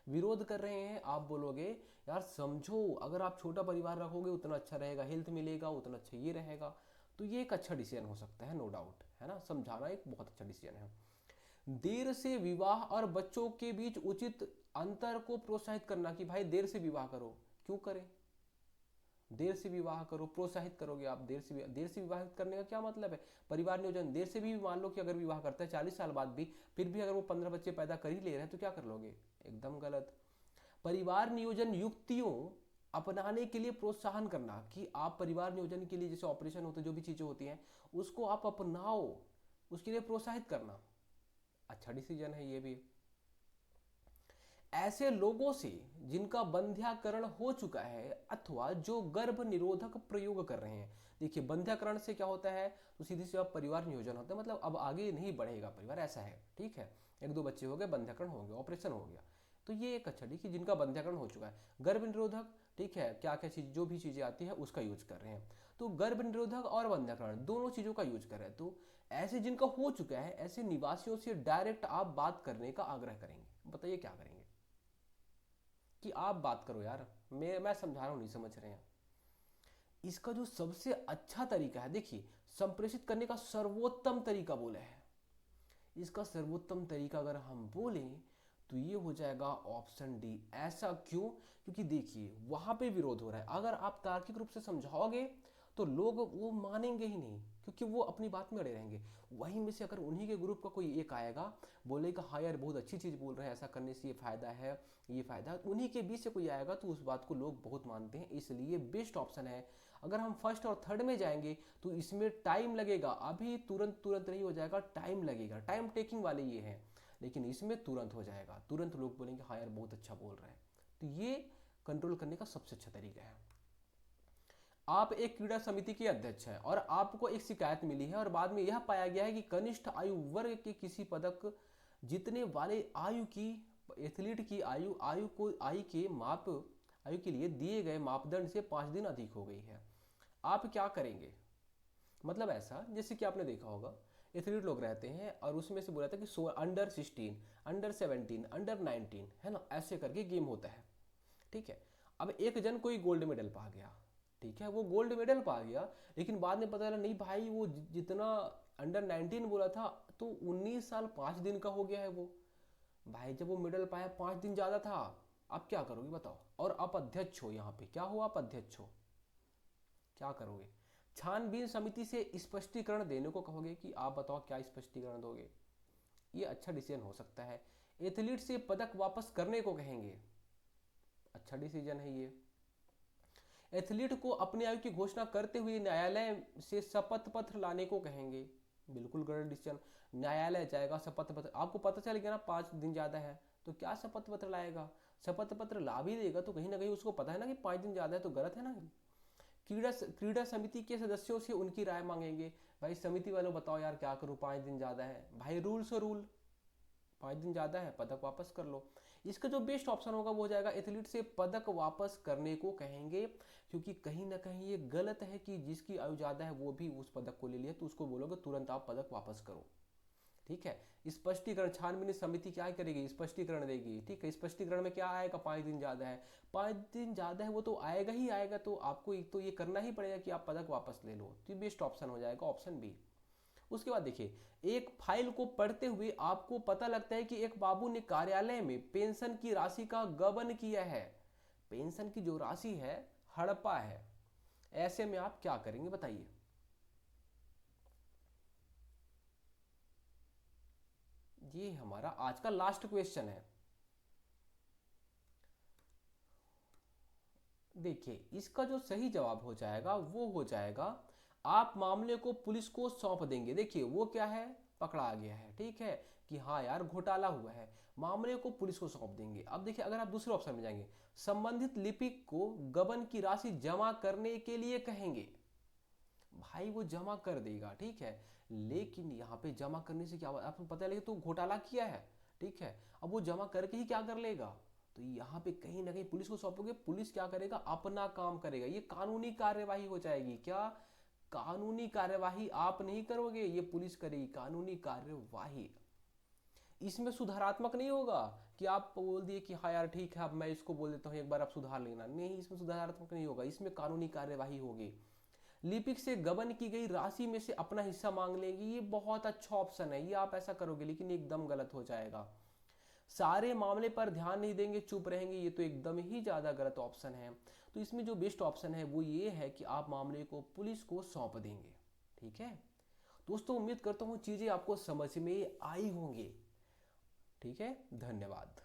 विरोध कर रहे हैं, आप बोलोगे यार समझो, अगर आप छोटा परिवार रखोगे उतना अच्छा रहेगा, हेल्थ मिलेगा उतना अच्छा ये रहेगा, तो ये एक अच्छा डिसीजन हो सकता है, नो डाउट, है ना, समझाना एक बहुत अच्छा डिसीजन है। देर से विवाह और बच्चों के बीच उचित अंतर को प्रोत्साहित करना कि भाई देर से विवाह करो, क्यों करें, देर से विवाह करो, प्रोत्साहित करोगे आप, देर से विवाह करने का क्या मतलब है। परिवार नियोजन देर से भी मान लो कि अगर विवाह करता है 40 साल बाद भी, फिर भी अगर वो 15 बच्चे पैदा कर ही ले रहे हैं तो क्या कर लोगे, एकदम गलत। परिवार नियोजन युक्तियों अपनाने के लिए प्रोत्साहन करना कि आप परिवार नियोजन के लिए जैसे ऑपरेशन होते हैं, जो भी चीजें होती हैं उसको आप अपनाओ, उसके लिए प्रोत्साहित करना, अच्छा डिसीजन है ये भी। ऐसे लोगों से जिनका बंध्याकरण हो चुका है अथवा जो गर्भ निरोधक प्रयोग कर रहे हैं। देखिए बंध्याकरण से क्या होता है, तो सीधी सी बात परिवार नियोजन होता है, मतलब अब आगे नहीं बढ़ेगा परिवार, ऐसा है, ठीक है, एक दो बच्चे हो गए, बंध्याकरण हो गया, ऑपरेशन हो गया, तो ये एक अच्छा, ठीक है, जिनका बंध्याकरण हो चुका है, गर्भ निरोधक, ठीक है, क्या क्या चीज जो भी चीजें आती है उसका यूज कर रहे हैं। तो गर्भ निरोधक और बंध्याकरण दोनों चीजों का यूज कर रहे हैं। तो ऐसे जिनका हो चुका है, ऐसे निवासियों से डायरेक्ट आप बात करने का आग्रह करेंगे। बताइए क्या करेंगे, कि आप बात करो यार, मैं समझा रहा हूँ, नहीं समझ रहे हैं। इसका जो सबसे अच्छा तरीका है, देखिए संप्रेषित करने का सर्वोत्तम तरीका बोला है, इसका सर्वोत्तम तरीका अगर हम बोलें तो ये हो जाएगा ऑप्शन डी। ऐसा क्यों, क्योंकि देखिए वहां पे विरोध हो रहा है, अगर आप तार्किक रूप से समझाओगे तो लोग वो मानेंगे ही नहीं, क्योंकि वो अपनी बात में अड़े रहेंगे। वहीं में से अगर उन्हीं के ग्रुप का कोई एक आएगा, बोलेगा हाँ यार बहुत अच्छी चीज़ बोल रहे हैं, ऐसा करने से ये फायदा है, ये फायदा है, उन्हीं के बीच से कोई आएगा तो उस बात को लोग बहुत मानते हैं, इसलिए बेस्ट ऑप्शन है। अगर हम फर्स्ट और थर्ड में जाएंगे तो इसमें टाइम लगेगा, अभी तुरंत तुरंत नहीं हो जाएगा, टाइम लगेगा, टाइम टेकिंग वाले ये हैं, लेकिन इसमें तुरंत हो जाएगा, तुरंत लोग बोलेंगे हाँ यार बहुत अच्छा बोल रहा है। तो ये कंट्रोल करने का सबसे अच्छा तरीका है। आप एक क्रीड़ा समिति के अध्यक्ष हैं और आपको एक शिकायत मिली है और बाद में यह पाया गया है कि कनिष्ठ आयु वर्ग के किसी पदक जीतने वाले आयु की एथलीट की आयु के लिए दिए गए मापदंड से 5 दिन अधिक हो गई है। आप क्या करेंगे, मतलब ऐसा जैसे कि आपने देखा होगा एथलीट लोग रहते हैं, और उसमें से बोला था कि अंडर 16, अंडर 17, अंडर 19, है ना, ऐसे करके गेम होता है। ठीक है। अब एक जन कोई गोल्ड मेडल पा गया, ठीक है, वो गोल्ड मेडल पा गया, लेकिन बाद में पता चला नहीं भाई, वो जितना अंडर 19 बोला था तो 19 साल 5 दिन का हो गया है वो। भाई जब वो मेडल पाया 5 दिन ज़्यादा था। अब क्या करोगे बताओ, और आप अध्यक्ष हो, यहाँ पे क्या हो, आप अध्यक्ष हो, क्या करोगे? छानबीन समिति से स्पष्टीकरण देने को कहोगे कि आप बताओ क्या स्पष्टीकरण दोगे। ये अच्छा डिसीजन हो सकता है। एथलीट से पदक वापस करने को कहेंगे, अच्छा डिसीजन है ये। एथलीट को अपनी आयु की घोषणा करते हुए न्यायालय से शपथ पत्र लाने को कहेंगे, बिल्कुल गलत डिसीजन। न्यायालय जाएगा, शपथ पत्र, आपको पता चल गया ना 5 दिन ज़्यादा है, तो क्या शपथ पत्र लाएगा? शपथ पत्र ला भी देगा तो कहीं ना कहीं उसको पता है ना कि 5 दिन ज़्यादा है, तो गलत है ना। क्रीड़ा क्रीड़ा समिति के सदस्यों से उनकी राय मांगेंगे, भाई समिति वालों बताओ यार क्या करूँ, 5 दिन ज़्यादा है, भाई रूल सो रूल, 5 दिन ज़्यादा है, पदक वापस कर लो। इसका जो बेस्ट ऑप्शन होगा वो हो जाएगा एथलीट से पदक वापस करने को कहेंगे, क्योंकि कहीं ना कहीं ये गलत है कि जिसकी आयु ज़्यादा है वो भी उस पदक को ले लिया, तो उसको बोलोगे तुरंत आप पदक वापस करो। ठीक है। स्पष्टीकरण, छानबीन समिति क्या करेगी, स्पष्टीकरण देगी। ठीक है, स्पष्टीकरण में क्या आएगा, 5 दिन ज़्यादा है, 5 दिन ज़्यादा है, वो तो आएगा ही आएगा, तो आपको एक तो ये करना ही पड़ेगा कि आप पदक वापस ले लो, तो बेस्ट ऑप्शन हो जाएगा ऑप्शन बी। उसके बाद देखिए, एक फाइल को पढ़ते हुए आपको पता लगता है कि एक बाबू ने कार्यालय में पेंशन की राशि का गबन किया है, पेंशन की जो राशि है हड़पा है, ऐसे में आप क्या करेंगे बताइए। ये हमारा आज का लास्ट क्वेश्चन है। देखिए इसका जो सही जवाब हो जाएगा वो हो जाएगा, आप मामले को पुलिस को सौंप देंगे। देखिए वो क्या है, पकड़ा गया है, ठीक है, कि हाँ यार घोटाला हुआ है, मामले को पुलिस को सौंप देंगे। अब देखिए अगर आप दूसरे ऑप्शन में जाएंगे, संबंधित लिपिक को गबन की राशि जमा करने के लिए कहेंगे, भाई वो जमा कर देगा, ठीक है, लेकिन यहाँ पे जमा करने से क्या होगा, आपको पता लगे तो घोटाला किया है, ठीक है, अब वो जमा करके ही क्या कर लेगा, तो यहाँ पे कहीं ना कहीं पुलिस को सौंपोगे, पुलिस क्या करेगा, अपना काम करेगा, ये कानूनी कार्यवाही हो जाएगी। क्या? कानूनी कार्यवाही आप नहीं करोगे, ये पुलिस करेगी कानूनी कार्यवाही। इसमें सुधारात्मक नहीं होगा कि आप बोल दिए कि हाँ यार ठीक है अब मैं इसको बोल देता हूँ एक बार आप सुधार लेना, नहीं, इसमें सुधारात्मक नहीं होगा, इसमें कानूनी कार्यवाही होगी। लिपिक से गबन की गई राशि में से अपना हिस्सा मांग लेगी, ये बहुत अच्छा ऑप्शन है, ये आप ऐसा करोगे, लेकिन एकदम गलत हो जाएगा। सारे मामले पर ध्यान नहीं देंगे, चुप रहेंगे, ये तो एकदम ही ज्यादा गलत ऑप्शन है। तो इसमें जो बेस्ट ऑप्शन है वो ये है कि आप मामले को पुलिस को सौंप देंगे। ठीक है दोस्तों, उम्मीद करता हूँ चीजें आपको समझ में आई होंगी। ठीक है, धन्यवाद।